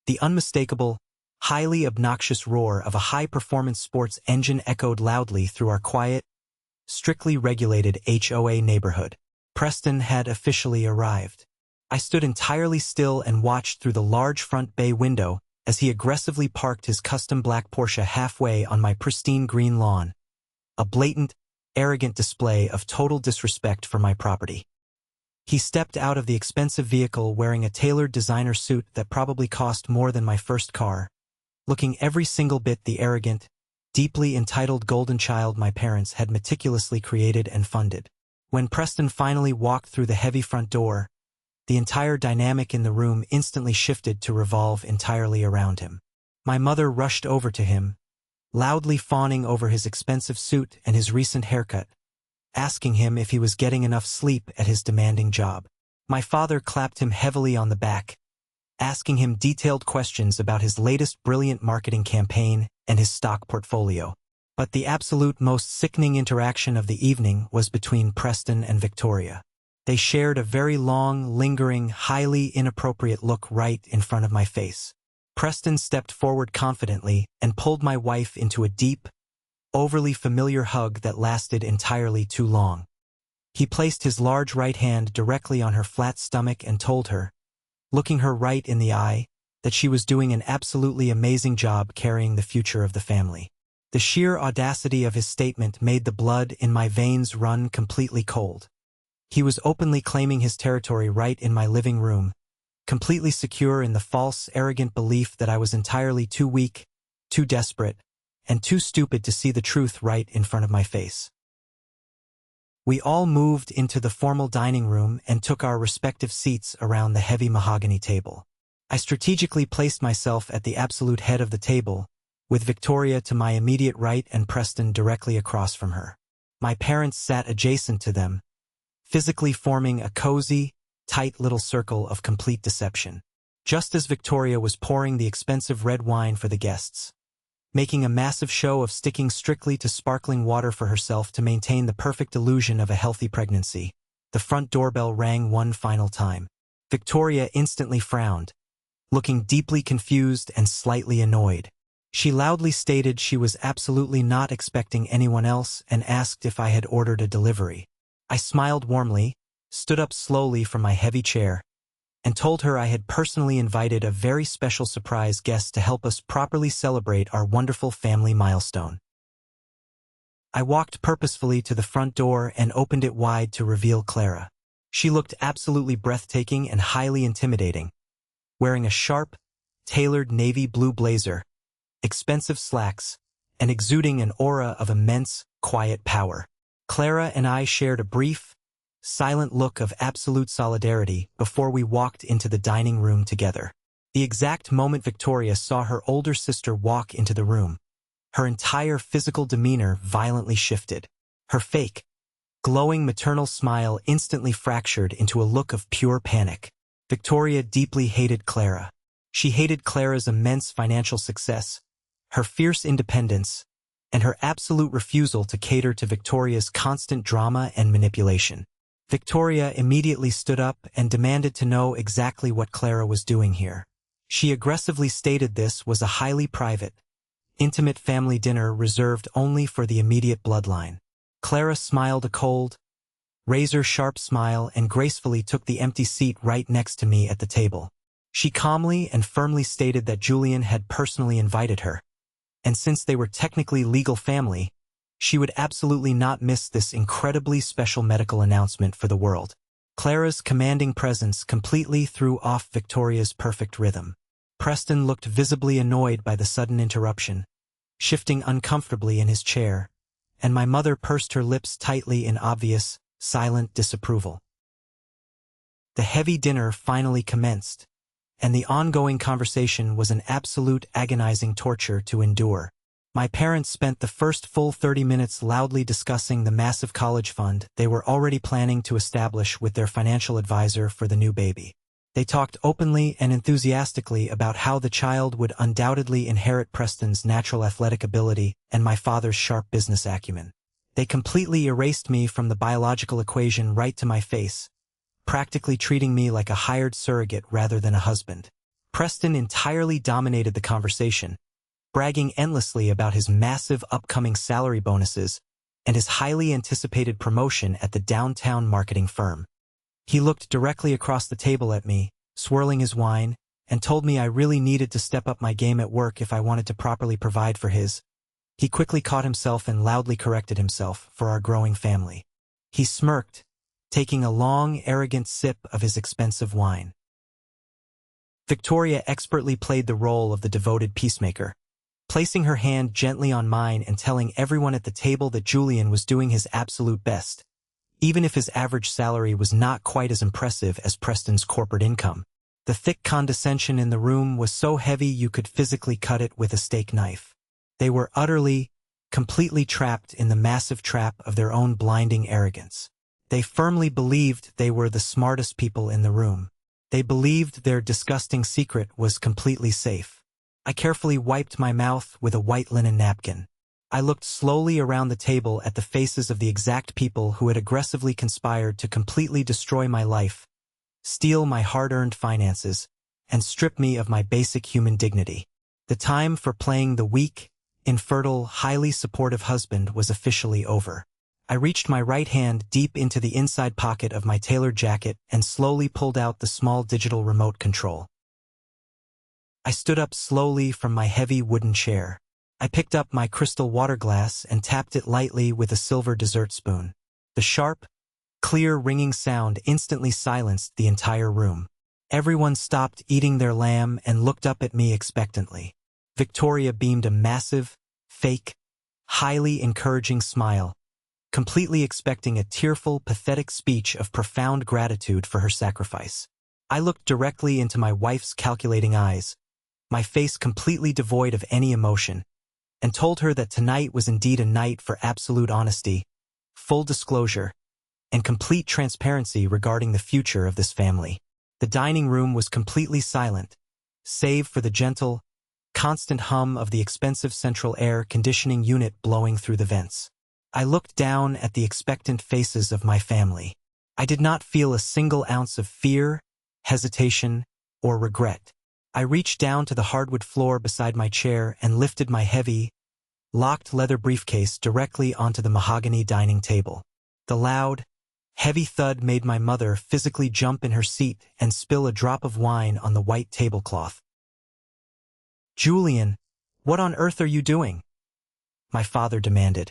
the unmistakable, highly obnoxious roar of a high-performance sports engine echoed loudly through our quiet, strictly regulated HOA neighborhood. Preston had officially arrived. I stood entirely still and watched through the large front bay window as he aggressively parked his custom black Porsche halfway on my pristine green lawn, a blatant, arrogant display of total disrespect for my property. He stepped out of the expensive vehicle wearing a tailored designer suit that probably cost more than my first car, looking every single bit the arrogant, deeply entitled golden child my parents had meticulously created and funded. When Preston finally walked through the heavy front door, the entire dynamic in the room instantly shifted to revolve entirely around him. My mother rushed over to him, loudly fawning over his expensive suit and his recent haircut, asking him if he was getting enough sleep at his demanding job. My father clapped him heavily on the back, asking him detailed questions about his latest brilliant marketing campaign and his stock portfolio. But the absolute most sickening interaction of the evening was between Preston and Victoria. They shared a very long, lingering, highly inappropriate look right in front of my face. Preston stepped forward confidently and pulled my wife into a deep, overly familiar hug that lasted entirely too long. He placed his large right hand directly on her flat stomach and told her, looking her right in the eye, that she was doing an absolutely amazing job carrying the future of the family. The sheer audacity of his statement made the blood in my veins run completely cold. He was openly claiming his territory right in my living room, completely secure in the false, arrogant belief that I was entirely too weak, too desperate, and too stupid to see the truth right in front of my face. We all moved into the formal dining room and took our respective seats around the heavy mahogany table. I strategically placed myself at the absolute head of the table, with Victoria to my immediate right and Preston directly across from her. My parents sat adjacent to them, physically forming a cozy, tight little circle of complete deception. Just as Victoria was pouring the expensive red wine for the guests, making a massive show of sticking strictly to sparkling water for herself to maintain the perfect illusion of a healthy pregnancy, the front doorbell rang one final time. Victoria instantly frowned, looking deeply confused and slightly annoyed. She loudly stated she was absolutely not expecting anyone else and asked if I had ordered a delivery. I smiled warmly, stood up slowly from my heavy chair, and told her I had personally invited a very special surprise guest to help us properly celebrate our wonderful family milestone. I walked purposefully to the front door and opened it wide to reveal Clara. She looked absolutely breathtaking and highly intimidating, wearing a sharp, tailored navy blue blazer, expensive slacks, and exuding an aura of immense, quiet power. Clara and I shared a brief, silent look of absolute solidarity before we walked into the dining room together. The exact moment Victoria saw her older sister walk into the room, her entire physical demeanor violently shifted. Her fake, glowing maternal smile instantly fractured into a look of pure panic. Victoria deeply hated Clara. She hated Clara's immense financial success, her fierce independence, and her absolute refusal to cater to Victoria's constant drama and manipulation. Victoria immediately stood up and demanded to know exactly what Clara was doing here. She aggressively stated this was a highly private, intimate family dinner reserved only for the immediate bloodline. Clara smiled a cold, razor-sharp smile and gracefully took the empty seat right next to me at the table. She calmly and firmly stated that Julian had personally invited her, and since they were technically legal family, she would absolutely not miss this incredibly special medical announcement for the world. Clara's commanding presence completely threw off Victoria's perfect rhythm. Preston looked visibly annoyed by the sudden interruption, shifting uncomfortably in his chair, and my mother pursed her lips tightly in obvious, silent disapproval. The heavy dinner finally commenced, and the ongoing conversation was an absolute agonizing torture to endure. My parents spent the first full 30 minutes loudly discussing the massive college fund they were already planning to establish with their financial advisor for the new baby. They talked openly and enthusiastically about how the child would undoubtedly inherit Preston's natural athletic ability and my father's sharp business acumen. They completely erased me from the biological equation right to my face, practically treating me like a hired surrogate rather than a husband. Preston entirely dominated the conversation, bragging endlessly about his massive upcoming salary bonuses and his highly anticipated promotion at the downtown marketing firm. He looked directly across the table at me, swirling his wine, and told me I really needed to step up my game at work if I wanted to properly provide for his. He quickly caught himself and loudly corrected himself for our growing family. He smirked, taking a long, arrogant sip of his expensive wine. Victoria expertly played the role of the devoted peacemaker, placing her hand gently on mine and telling everyone at the table that Julian was doing his absolute best, even if his average salary was not quite as impressive as Preston's corporate income. The thick condescension in the room was so heavy you could physically cut it with a steak knife. They were utterly, completely trapped in the massive trap of their own blinding arrogance. They firmly believed they were the smartest people in the room. They believed their disgusting secret was completely safe. I carefully wiped my mouth with a white linen napkin. I looked slowly around the table at the faces of the exact people who had aggressively conspired to completely destroy my life, steal my hard-earned finances, and strip me of my basic human dignity. The time for playing the weak, infertile, highly supportive husband was officially over. I reached my right hand deep into the inside pocket of my tailored jacket and slowly pulled out the small digital remote control. I stood up slowly from my heavy wooden chair. I picked up my crystal water glass and tapped it lightly with a silver dessert spoon. The sharp, clear ringing sound instantly silenced the entire room. Everyone stopped eating their lamb and looked up at me expectantly. Victoria beamed a massive, fake, highly encouraging smile, completely expecting a tearful, pathetic speech of profound gratitude for her sacrifice. I looked directly into my wife's calculating eyes, my face completely devoid of any emotion, and told her that tonight was indeed a night for absolute honesty, full disclosure, and complete transparency regarding the future of this family. The dining room was completely silent, save for the gentle, constant hum of the expensive central air conditioning unit blowing through the vents. I looked down at the expectant faces of my family. I did not feel a single ounce of fear, hesitation, or regret. I reached down to the hardwood floor beside my chair and lifted my heavy, locked leather briefcase directly onto the mahogany dining table. The loud, heavy thud made my mother physically jump in her seat and spill a drop of wine on the white tablecloth. "Julian, what on earth are you doing?" my father demanded,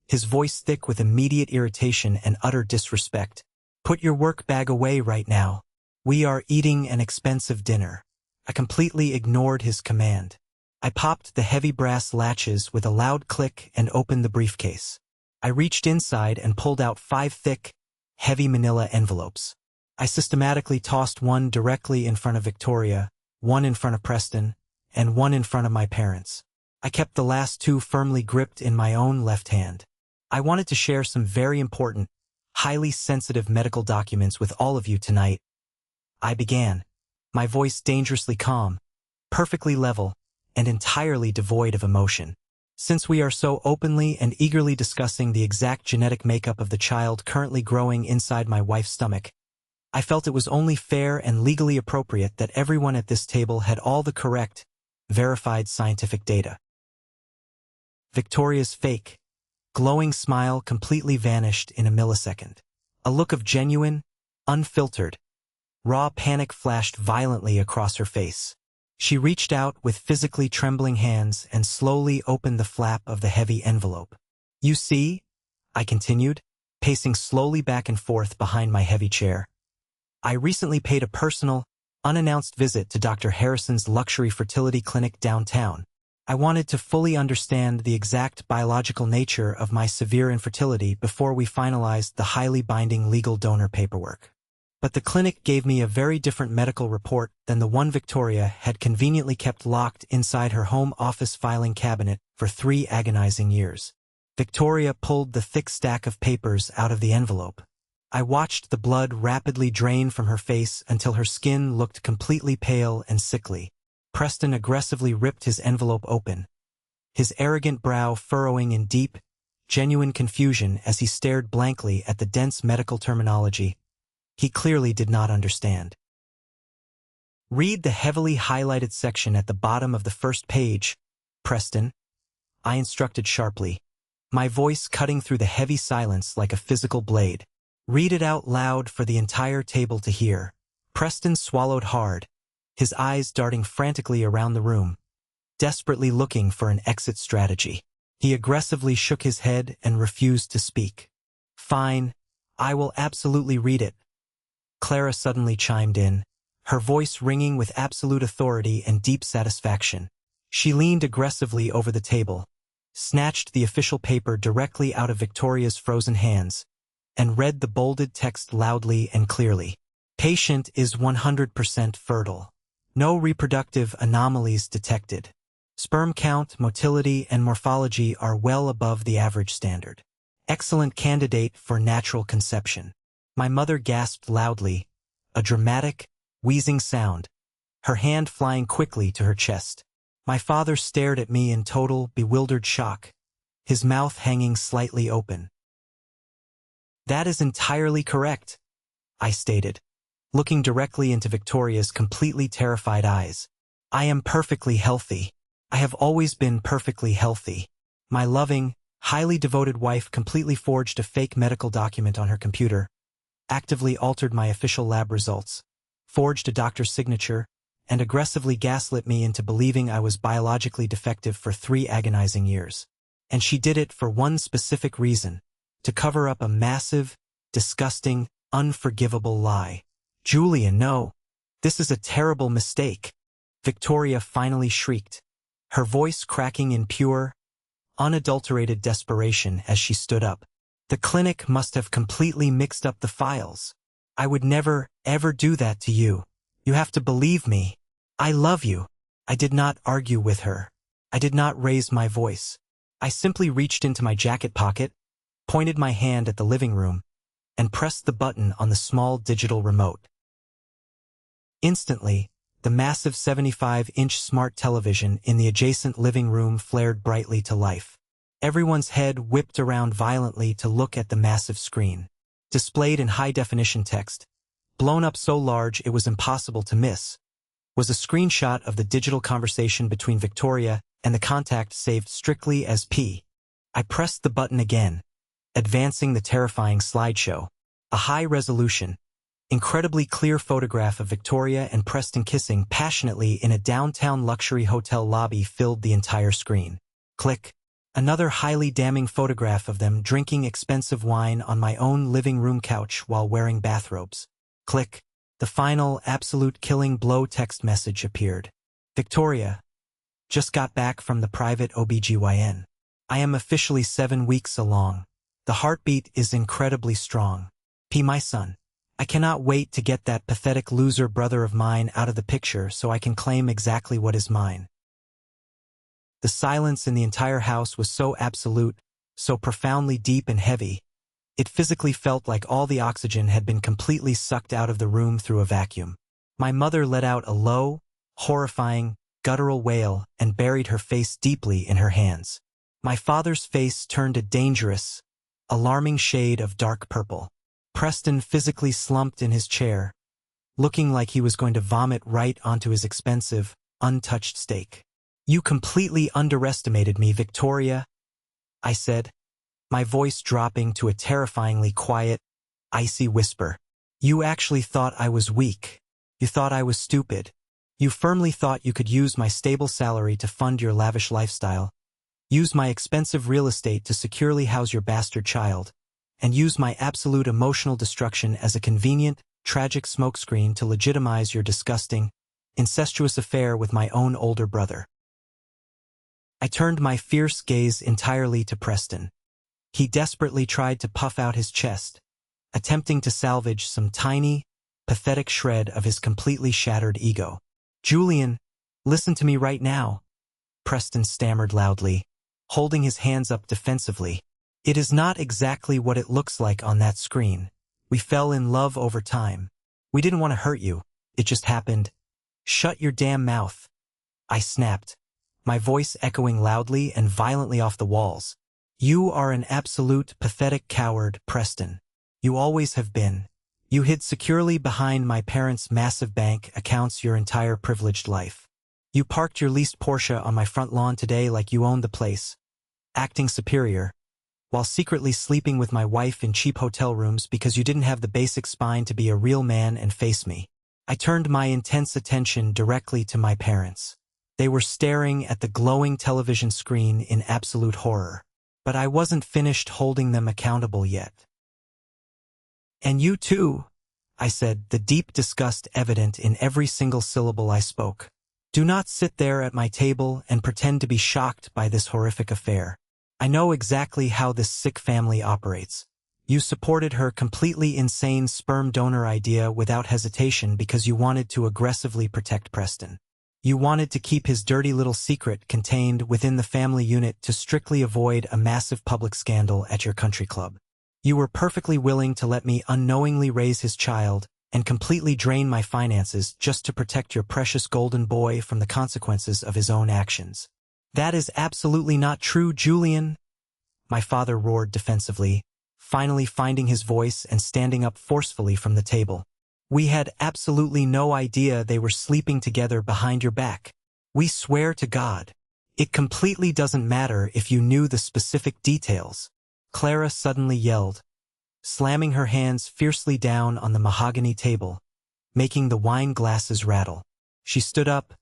his voice thick with immediate irritation and utter disrespect. "Put your work bag away right now. We are eating an expensive dinner." I completely ignored his command. I popped the heavy brass latches with a loud click and opened the briefcase. I reached inside and pulled out 5 thick, heavy manila envelopes. I systematically tossed one directly in front of Victoria, one in front of Preston, and one in front of my parents. I kept the last 2 firmly gripped in my own left hand. I wanted to share some very important, highly sensitive medical documents with all of you tonight. I began, my voice dangerously calm, perfectly level, and entirely devoid of emotion. Since we are so openly and eagerly discussing the exact genetic makeup of the child currently growing inside my wife's stomach, I felt it was only fair and legally appropriate that everyone at this table had all the correct, verified scientific data. Victoria's fake, glowing smile completely vanished in a millisecond. A look of genuine, unfiltered, raw panic flashed violently across her face. She reached out with physically trembling hands and slowly opened the flap of the heavy envelope. "You see," I continued, pacing slowly back and forth behind my heavy chair. "I recently paid a personal, unannounced visit to Dr. Harrison's luxury fertility clinic downtown. I wanted to fully understand the exact biological nature of my severe infertility before we finalized the highly binding legal donor paperwork. But the clinic gave me a very different medical report than the one Victoria had conveniently kept locked inside her home office filing cabinet for 3 agonizing years." Victoria pulled the thick stack of papers out of the envelope. I watched the blood rapidly drain from her face until her skin looked completely pale and sickly. Preston aggressively ripped his envelope open, his arrogant brow furrowing in deep, genuine confusion as he stared blankly at the dense medical terminology he clearly did not understand. "Read the heavily highlighted section at the bottom of the first page, Preston," I instructed sharply, my voice cutting through the heavy silence like a physical blade. Read it out loud for the entire table to hear. Preston swallowed hard, his eyes darting frantically around the room, desperately looking for an exit strategy. He aggressively shook his head and refused to speak. Fine, I will absolutely read it. Clara suddenly chimed in, her voice ringing with absolute authority and deep satisfaction. She leaned aggressively over the table, snatched the official paper directly out of Victoria's frozen hands, and read the bolded text loudly and clearly. Patient is 100% fertile. No reproductive anomalies detected. Sperm count, motility, and morphology are well above the average standard. Excellent candidate for natural conception. My mother gasped loudly, a dramatic, wheezing sound, her hand flying quickly to her chest. My father stared at me in total, bewildered shock, his mouth hanging slightly open. That is entirely correct, I stated, looking directly into Victoria's completely terrified eyes. I am perfectly healthy. I have always been perfectly healthy. My loving, highly devoted wife completely forged a fake medical document on her computer, actively altered my official lab results, forged a doctor's signature, and aggressively gaslit me into believing I was biologically defective for 3 agonizing years. And she did it for one specific reason, to cover up a massive, disgusting, unforgivable lie. Julian, no. This is a terrible mistake. Victoria finally shrieked, her voice cracking in pure, unadulterated desperation as she stood up. The clinic must have completely mixed up the files. I would never, ever do that to you. You have to believe me. I love you. I did not argue with her. I did not raise my voice. I simply reached into my jacket pocket, pointed my hand at the living room, and pressed the button on the small digital remote. Instantly, the massive 75-inch smart television in the adjacent living room flared brightly to life. Everyone's head whipped around violently to look at the massive screen. Displayed in high-definition text, blown up so large it was impossible to miss, was a screenshot of the digital conversation between Victoria and the contact saved strictly as P. I pressed the button again, advancing the terrifying slideshow. A high-resolution, incredibly clear photograph of Victoria and Preston kissing passionately in a downtown luxury hotel lobby filled the entire screen. Click. Another highly damning photograph of them drinking expensive wine on my own living room couch while wearing bathrobes. Click. The final, absolute killing blow text message appeared. Victoria, just got back from the private OBGYN. I am officially 7 weeks along. The heartbeat is incredibly strong. P. My son. I cannot wait to get that pathetic loser brother of mine out of the picture so I can claim exactly what is mine. The silence in the entire house was so absolute, so profoundly deep and heavy, it physically felt like all the oxygen had been completely sucked out of the room through a vacuum. My mother let out a low, horrifying, guttural wail and buried her face deeply in her hands. My father's face turned a dangerous, alarming shade of dark purple. Preston physically slumped in his chair, looking like he was going to vomit right onto his expensive, untouched steak. You completely underestimated me, Victoria, I said, my voice dropping to a terrifyingly quiet, icy whisper. You actually thought I was weak. You thought I was stupid. You firmly thought you could use my stable salary to fund your lavish lifestyle, use my expensive real estate to securely house your bastard child, and use my absolute emotional destruction as a convenient, tragic smokescreen to legitimize your disgusting, incestuous affair with my own older brother. I turned my fierce gaze entirely to Preston. He desperately tried to puff out his chest, attempting to salvage some tiny, pathetic shred of his completely shattered ego. Julian, listen to me right now, Preston stammered loudly, holding his hands up defensively. It is not exactly what it looks like on that screen. We fell in love over time. We didn't want to hurt you. It just happened. Shut your damn mouth, I snapped, my voice echoing loudly and violently off the walls. You are an absolute pathetic coward, Preston. You always have been. You hid securely behind my parents' massive bank accounts your entire privileged life. You parked your leased Porsche on my front lawn today like you owned the place, acting superior, while secretly sleeping with my wife in cheap hotel rooms because you didn't have the basic spine to be a real man and face me. I turned my intense attention directly to my parents. They were staring at the glowing television screen in absolute horror. But I wasn't finished holding them accountable yet. "And you too," I said, the deep disgust evident in every single syllable I spoke. "Do not sit there at my table and pretend to be shocked by this horrific affair. I know exactly how this sick family operates. You supported her completely insane sperm donor idea without hesitation because you wanted to aggressively protect Preston. You wanted to keep his dirty little secret contained within the family unit to strictly avoid a massive public scandal at your country club. You were perfectly willing to let me unknowingly raise his child and completely drain my finances just to protect your precious golden boy from the consequences of his own actions." "That is absolutely not true, Julian," my father roared defensively, finally finding his voice and standing up forcefully from the table. "We had absolutely no idea they were sleeping together behind your back. We swear to God. It completely doesn't matter if you knew the specific details," Clara suddenly yelled, slamming her hands fiercely down on the mahogany table, making the wine glasses rattle. She stood up,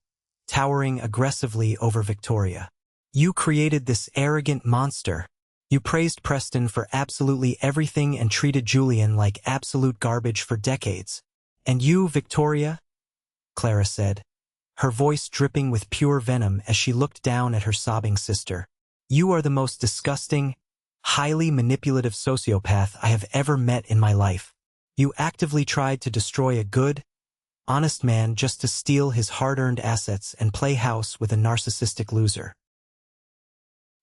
towering aggressively over Victoria. "You created this arrogant monster. You praised Preston for absolutely everything and treated Julian like absolute garbage for decades. And you, Victoria?" Clara said, her voice dripping with pure venom as she looked down at her sobbing sister. "You are the most disgusting, highly manipulative sociopath I have ever met in my life. You actively tried to destroy a good, honest man just to steal his hard-earned assets and play house with a narcissistic loser."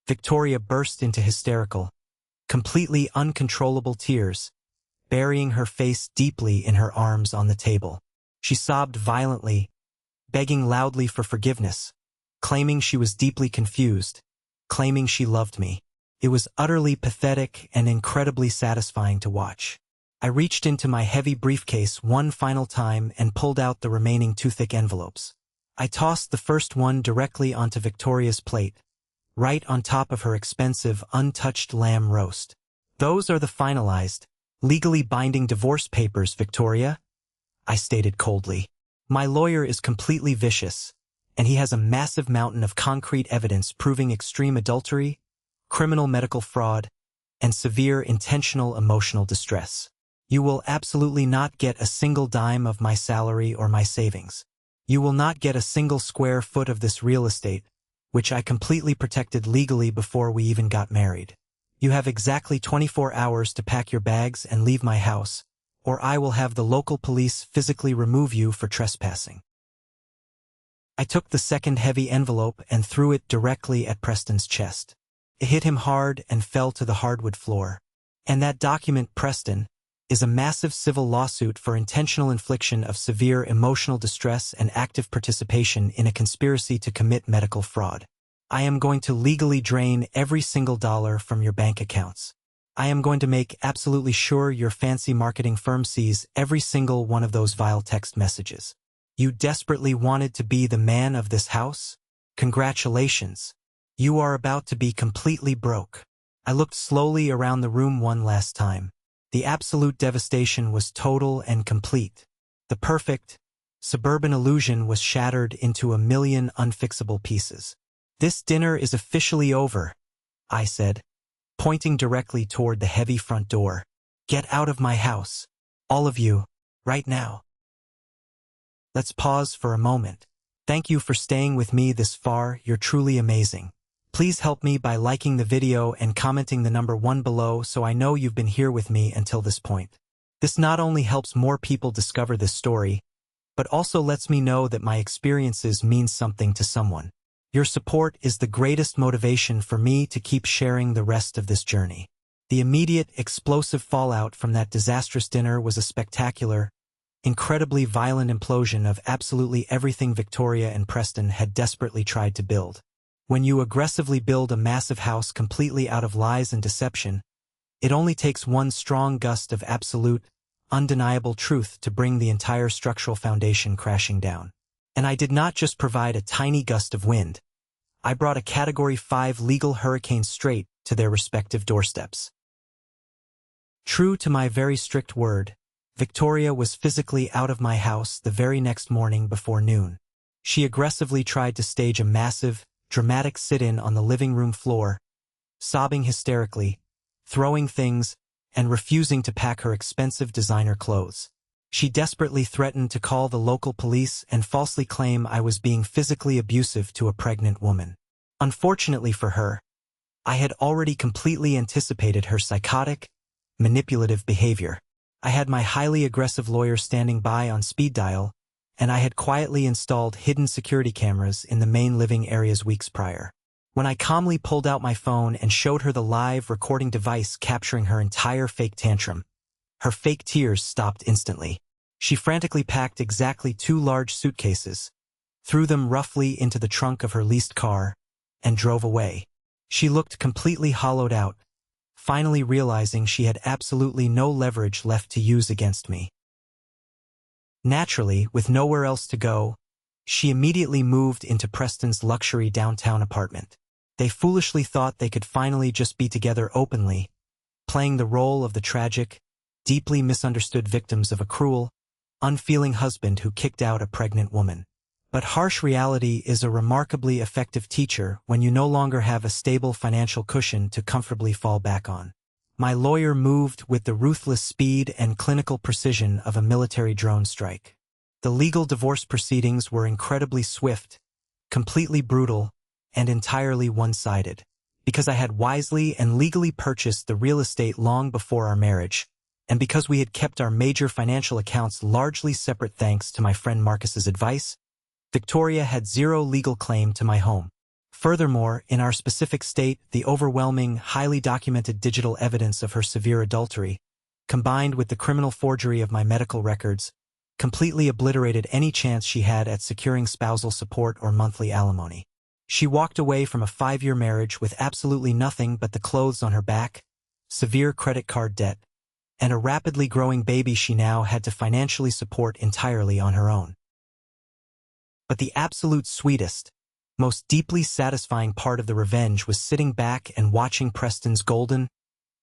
Victoria burst into hysterical, completely uncontrollable tears, burying her face deeply in her arms on the table. She sobbed violently, begging loudly for forgiveness, claiming she was deeply confused, claiming she loved me. It was utterly pathetic and incredibly satisfying to watch. I reached into my heavy briefcase one final time and pulled out the remaining two thick envelopes. I tossed the first one directly onto Victoria's plate, right on top of her expensive, untouched lamb roast. "Those are the finalized, legally binding divorce papers, Victoria," I stated coldly. "My lawyer is completely vicious, and he has a massive mountain of concrete evidence proving extreme adultery, criminal medical fraud, and severe intentional emotional distress. You will absolutely not get a single dime of my salary or my savings. You will not get a single square foot of this real estate, which I completely protected legally before we even got married. You have exactly 24 hours to pack your bags and leave my house, or I will have the local police physically remove you for trespassing." I took the second heavy envelope and threw it directly at Preston's chest. It hit him hard and fell to the hardwood floor. "And that document, Preston, is a massive civil lawsuit for intentional infliction of severe emotional distress and active participation in a conspiracy to commit medical fraud. I am going to legally drain every single dollar from your bank accounts. I am going to make absolutely sure your fancy marketing firm sees every single one of those vile text messages. You desperately wanted to be the man of this house? Congratulations. You are about to be completely broke." I looked slowly around the room one last time. The absolute devastation was total and complete. The perfect, suburban illusion was shattered into a million unfixable pieces. "This dinner is officially over," I said, pointing directly toward the heavy front door. "Get out of my house. All of you, right now." Let's pause for a moment. Thank you for staying with me this far. You're truly amazing. Please help me by liking the video and commenting the number 1 below so I know you've been here with me until this point. This not only helps more people discover this story, but also lets me know that my experiences mean something to someone. Your support is the greatest motivation for me to keep sharing the rest of this journey. The immediate, explosive fallout from that disastrous dinner was a spectacular, incredibly violent implosion of absolutely everything Victoria and Preston had desperately tried to build. When you aggressively build a massive house completely out of lies and deception, it only takes one strong gust of absolute, undeniable truth to bring the entire structural foundation crashing down. And I did not just provide a tiny gust of wind. I brought a Category 5 legal hurricane straight to their respective doorsteps. True to my very strict word, Victoria was physically out of my house the very next morning before noon. She aggressively tried to stage a massive, dramatic sit-in on the living room floor, sobbing hysterically, throwing things, and refusing to pack her expensive designer clothes. She desperately threatened to call the local police and falsely claim I was being physically abusive to a pregnant woman. Unfortunately for her, I had already completely anticipated her psychotic, manipulative behavior. I had my highly aggressive lawyer standing by on speed dial, and I had quietly installed hidden security cameras in the main living areas weeks prior. When I calmly pulled out my phone and showed her the live recording device capturing her entire fake tantrum, her fake tears stopped instantly. She frantically packed exactly 2 large suitcases, threw them roughly into the trunk of her leased car, and drove away. She looked completely hollowed out, finally realizing she had absolutely no leverage left to use against me. Naturally, with nowhere else to go, she immediately moved into Preston's luxury downtown apartment. They foolishly thought they could finally just be together openly, playing the role of the tragic, deeply misunderstood victims of a cruel, unfeeling husband who kicked out a pregnant woman. But harsh reality is a remarkably effective teacher when you no longer have a stable financial cushion to comfortably fall back on. My lawyer moved with the ruthless speed and clinical precision of a military drone strike. The legal divorce proceedings were incredibly swift, completely brutal, and entirely one-sided. Because I had wisely and legally purchased the real estate long before our marriage, and because we had kept our major financial accounts largely separate thanks to my friend Marcus's advice, Victoria had zero legal claim to my home. Furthermore, in our specific state, the overwhelming, highly documented digital evidence of her severe adultery, combined with the criminal forgery of my medical records, completely obliterated any chance she had at securing spousal support or monthly alimony. She walked away from a 5-year marriage with absolutely nothing but the clothes on her back, severe credit card debt, and a rapidly growing baby she now had to financially support entirely on her own. But the absolute sweetest, most deeply satisfying part of the revenge was sitting back and watching Preston's golden,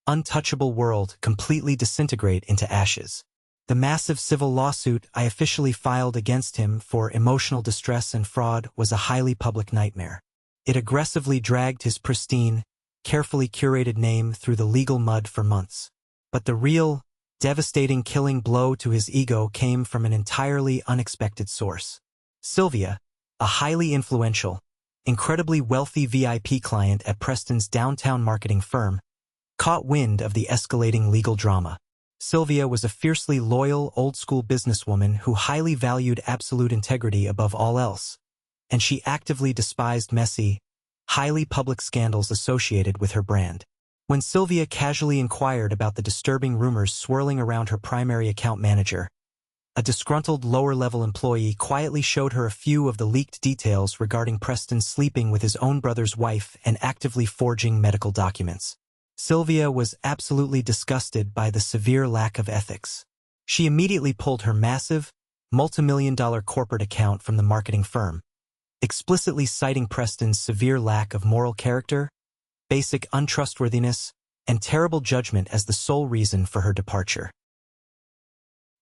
untouchable world completely disintegrate into ashes. The massive civil lawsuit I officially filed against him for emotional distress and fraud was a highly public nightmare. It aggressively dragged his pristine, carefully curated name through the legal mud for months. But the real, devastating killing blow to his ego came from an entirely unexpected source. Sylvia, a highly influential, incredibly wealthy VIP client at Preston's downtown marketing firm, caught wind of the escalating legal drama. Sylvia was a fiercely loyal, old-school businesswoman who highly valued absolute integrity above all else, and she actively despised messy, highly public scandals associated with her brand. When Sylvia casually inquired about the disturbing rumors swirling around her primary account manager, a disgruntled lower-level employee quietly showed her a few of the leaked details regarding Preston sleeping with his own brother's wife and actively forging medical documents. Sylvia was absolutely disgusted by the severe lack of ethics. She immediately pulled her massive, multi-million-dollar corporate account from the marketing firm, explicitly citing Preston's severe lack of moral character, basic untrustworthiness, and terrible judgment as the sole reason for her departure.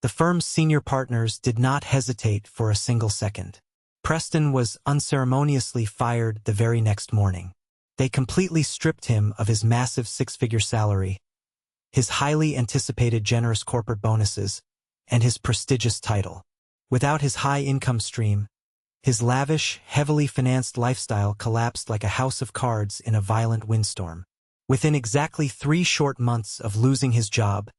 The firm's senior partners did not hesitate for a single second. Preston was unceremoniously fired the very next morning. They completely stripped him of his massive 6-figure salary, his highly anticipated generous corporate bonuses, and his prestigious title. Without his high income stream, his lavish, heavily financed lifestyle collapsed like a house of cards in a violent windstorm. Within exactly 3 short months of losing his job,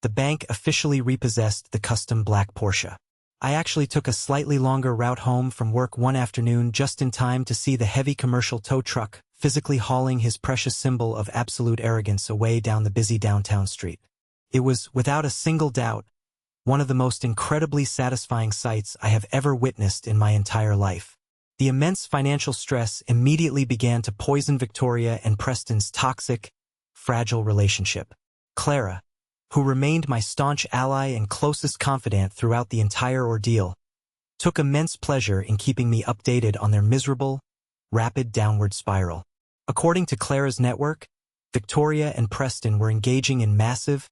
the bank officially repossessed the custom black Porsche. I actually took a slightly longer route home from work one afternoon just in time to see the heavy commercial tow truck physically hauling his precious symbol of absolute arrogance away down the busy downtown street. It was, without a single doubt, one of the most incredibly satisfying sights I have ever witnessed in my entire life. The immense financial stress immediately began to poison Victoria and Preston's toxic, fragile relationship. Clara, who remained my staunch ally and closest confidant throughout the entire ordeal, took immense pleasure in keeping me updated on their miserable, rapid downward spiral. According to Clara's network, Victoria and Preston were engaging in massive,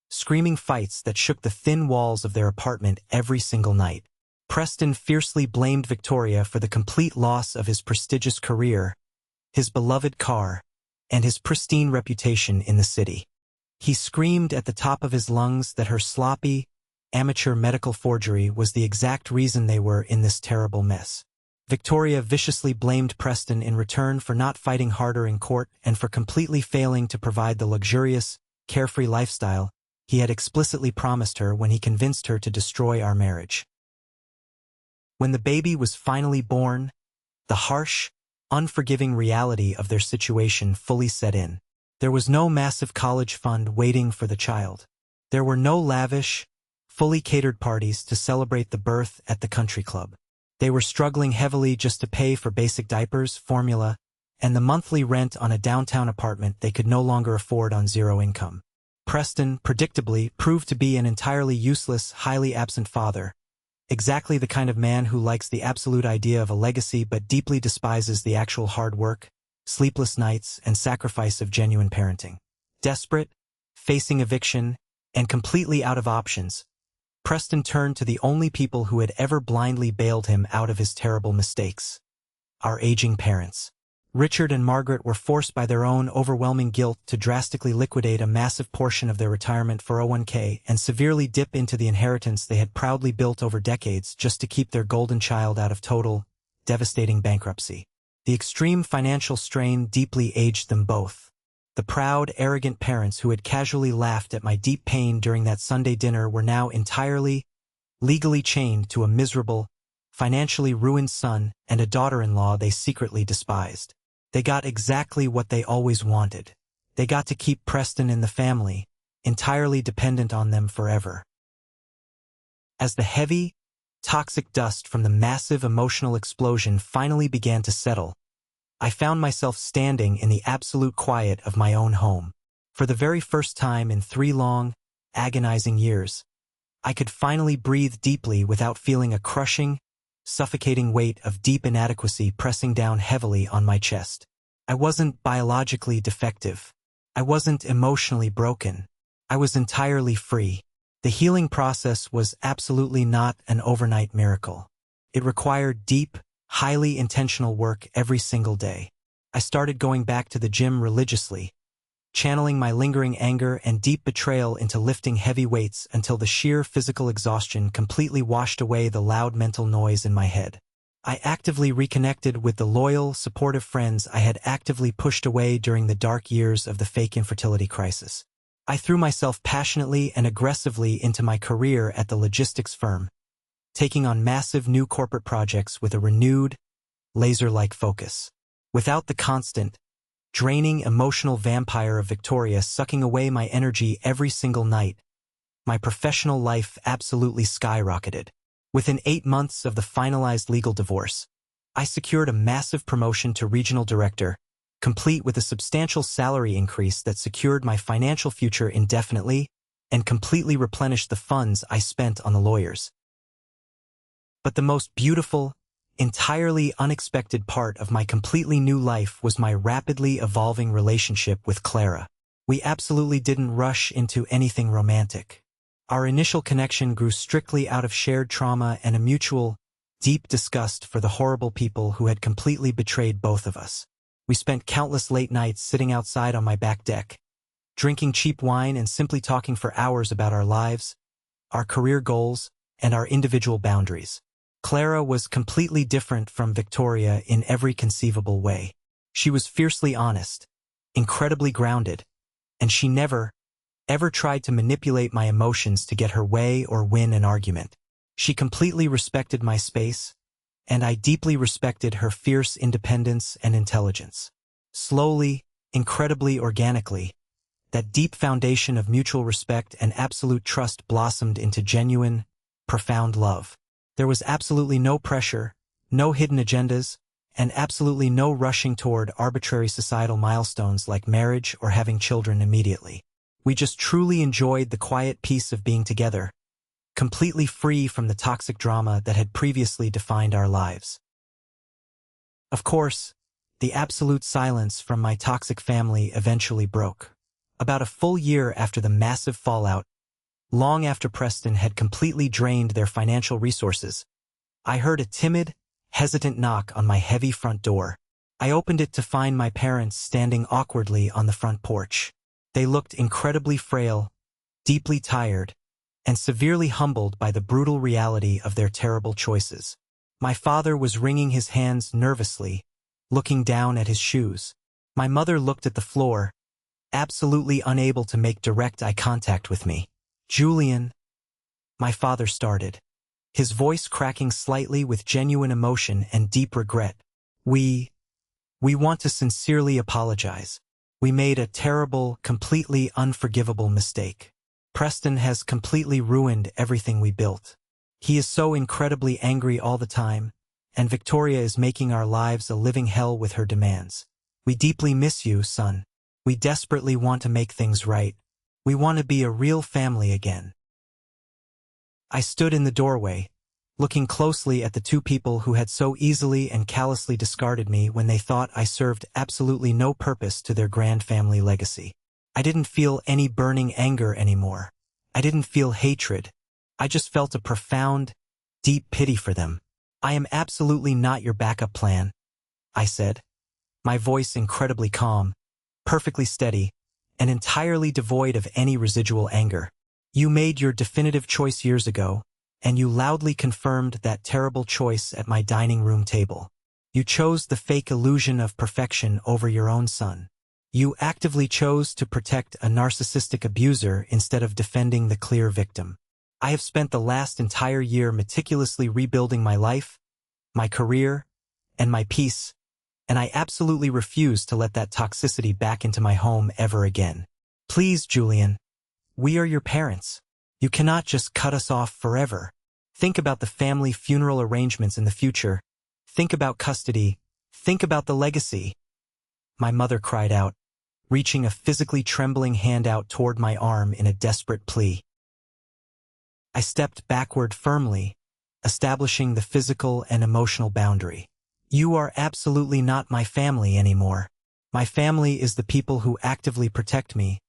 screaming fights that shook the thin walls of their apartment every single night. Preston fiercely blamed Victoria for the complete loss of his prestigious career, his beloved car, and his pristine reputation in the city. He screamed at the top of his lungs that her sloppy, amateur medical forgery was the exact reason they were in this terrible mess. Victoria viciously blamed Preston in return for not fighting harder in court and for completely failing to provide the luxurious, carefree lifestyle he had explicitly promised her when he convinced her to destroy our marriage. When the baby was finally born, the harsh, unforgiving reality of their situation fully set in. There was no massive college fund waiting for the child. There were no lavish, fully catered parties to celebrate the birth at the country club. They were struggling heavily just to pay for basic diapers, formula, and the monthly rent on a downtown apartment they could no longer afford on zero income. Preston, predictably, proved to be an entirely useless, highly absent father, exactly the kind of man who likes the absolute idea of a legacy but deeply despises the actual hard work, sleepless nights, and sacrifice of genuine parenting. Desperate, facing eviction, and completely out of options, Preston turned to the only people who had ever blindly bailed him out of his terrible mistakes: our aging parents. Richard and Margaret were forced by their own overwhelming guilt to drastically liquidate a massive portion of their retirement 401k and severely dip into the inheritance they had proudly built over decades just to keep their golden child out of total, devastating bankruptcy. The extreme financial strain deeply aged them both. The proud, arrogant parents who had casually laughed at my deep pain during that Sunday dinner were now entirely, legally chained to a miserable, financially ruined son and a daughter-in-law they secretly despised. They got exactly what they always wanted. They got to keep Preston in the family, entirely dependent on them forever. As the heavy, toxic dust from the massive emotional explosion finally began to settle, I found myself standing in the absolute quiet of my own home. For the very first time in 3 long, agonizing years, I could finally breathe deeply without feeling a crushing, suffocating weight of deep inadequacy pressing down heavily on my chest. I wasn't biologically defective. I wasn't emotionally broken. I was entirely free. The healing process was absolutely not an overnight miracle. It required deep, highly intentional work every single day. I started going back to the gym religiously, channeling my lingering anger and deep betrayal into lifting heavy weights until the sheer physical exhaustion completely washed away the loud mental noise in my head. I actively reconnected with the loyal, supportive friends I had actively pushed away during the dark years of the fake infertility crisis. I threw myself passionately and aggressively into my career at the logistics firm, taking on massive new corporate projects with a renewed, laser-like focus. Without the constant, draining emotional vampire of Victoria sucking away my energy every single night, my professional life absolutely skyrocketed. Within 8 months of the finalized legal divorce, I secured a massive promotion to regional director, complete with a substantial salary increase that secured my financial future indefinitely and completely replenished the funds I spent on the lawyers. But the most beautiful, entirely unexpected part of my completely new life was my rapidly evolving relationship with Clara. We absolutely didn't rush into anything romantic. Our initial connection grew strictly out of shared trauma and a mutual, deep disgust for the horrible people who had completely betrayed both of us. We spent countless late nights sitting outside on my back deck, drinking cheap wine and simply talking for hours about our lives, our career goals, and our individual boundaries. Clara was completely different from Victoria in every conceivable way. She was fiercely honest, incredibly grounded, and she never, ever tried to manipulate my emotions to get her way or win an argument. She completely respected my space, and I deeply respected her fierce independence and intelligence. Slowly, incredibly organically, that deep foundation of mutual respect and absolute trust blossomed into genuine, profound love. There was absolutely no pressure, no hidden agendas, and absolutely no rushing toward arbitrary societal milestones like marriage or having children immediately. We just truly enjoyed the quiet peace of being together, completely free from the toxic drama that had previously defined our lives. Of course, The absolute silence from my toxic family eventually broke. About a full year after the massive fallout, long after Preston had completely drained their financial resources, I heard a timid, hesitant knock on my heavy front door. I opened it to find my parents standing awkwardly on the front porch. They looked incredibly frail, deeply tired, and severely humbled by the brutal reality of their terrible choices. My father was wringing his hands nervously, looking down at his shoes. My mother looked at the floor, absolutely unable to make direct eye contact with me. "Julian," my father started, his voice cracking slightly with genuine emotion and deep regret. We want to sincerely apologize. We made a terrible, completely unforgivable mistake. Preston has completely ruined everything we built. He is so incredibly angry all the time, and Victoria is making our lives a living hell with her demands. We deeply miss you, son. We desperately want to make things right. We want to be a real family again. I stood in the doorway, looking closely at the two people who had so easily and callously discarded me when they thought I served absolutely no purpose to their grand family legacy. I didn't feel any burning anger anymore. I didn't feel hatred. I just felt a profound, deep pity for them. "I am absolutely not your backup plan," I said, my voice incredibly calm, perfectly steady, and entirely devoid of any residual anger. "You made your definitive choice years ago, and you loudly confirmed that terrible choice at my dining room table. You chose the fake illusion of perfection over your own son. You actively chose to protect a narcissistic abuser instead of defending the clear victim. I have spent the last entire year meticulously rebuilding my life, my career, and my peace, and I absolutely refuse to let that toxicity back into my home ever again. Please, Julian, we are your parents. You cannot just cut us off forever. Think about the family funeral arrangements in the future. Think about custody. Think about the legacy." My mother cried out, reaching a physically trembling hand out toward my arm in a desperate plea. I stepped backward firmly, establishing the physical and emotional boundary. "You are absolutely not my family anymore. My family is the people who actively protect me,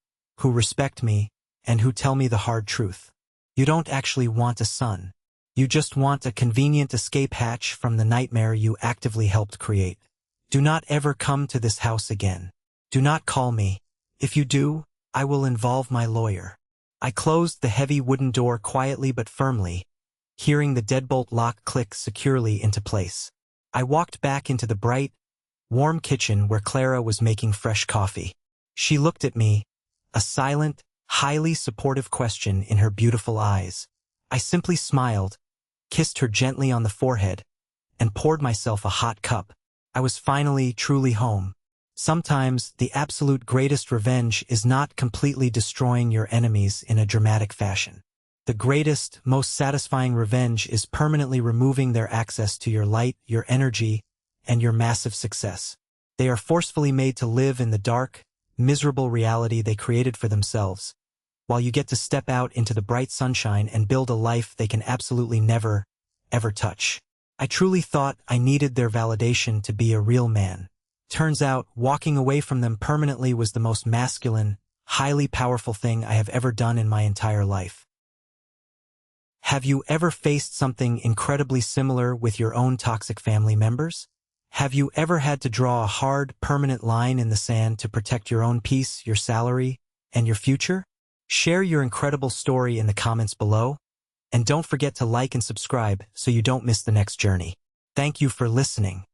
who respect me, and who tell me the hard truth. You don't actually want a son. You just want a convenient escape hatch from the nightmare you actively helped create. Do not ever come to this house again. Do not call me. If you do, I will involve my lawyer." I closed the heavy wooden door quietly but firmly, hearing the deadbolt lock click securely into place. I walked back into the bright, warm kitchen where Clara was making fresh coffee. She looked at me, a silent, highly supportive question in her beautiful eyes. I simply smiled, kissed her gently on the forehead, and poured myself a hot cup. I was finally truly home. Sometimes the absolute greatest revenge is not completely destroying your enemies in a dramatic fashion. The greatest, most satisfying revenge is permanently removing their access to your light, your energy, and your massive success. They are forcefully made to live in the dark, miserable reality they created for themselves, while you get to step out into the bright sunshine and build a life they can absolutely never, ever touch. I truly thought I needed their validation to be a real man. Turns out, walking away from them permanently was the most masculine, highly powerful thing I have ever done in my entire life. Have you ever faced something incredibly similar with your own toxic family members? Have you ever had to draw a hard, permanent line in the sand to protect your own peace, your salary, and your future? Share your incredible story in the comments below, and don't forget to like and subscribe so you don't miss the next journey. Thank you for listening.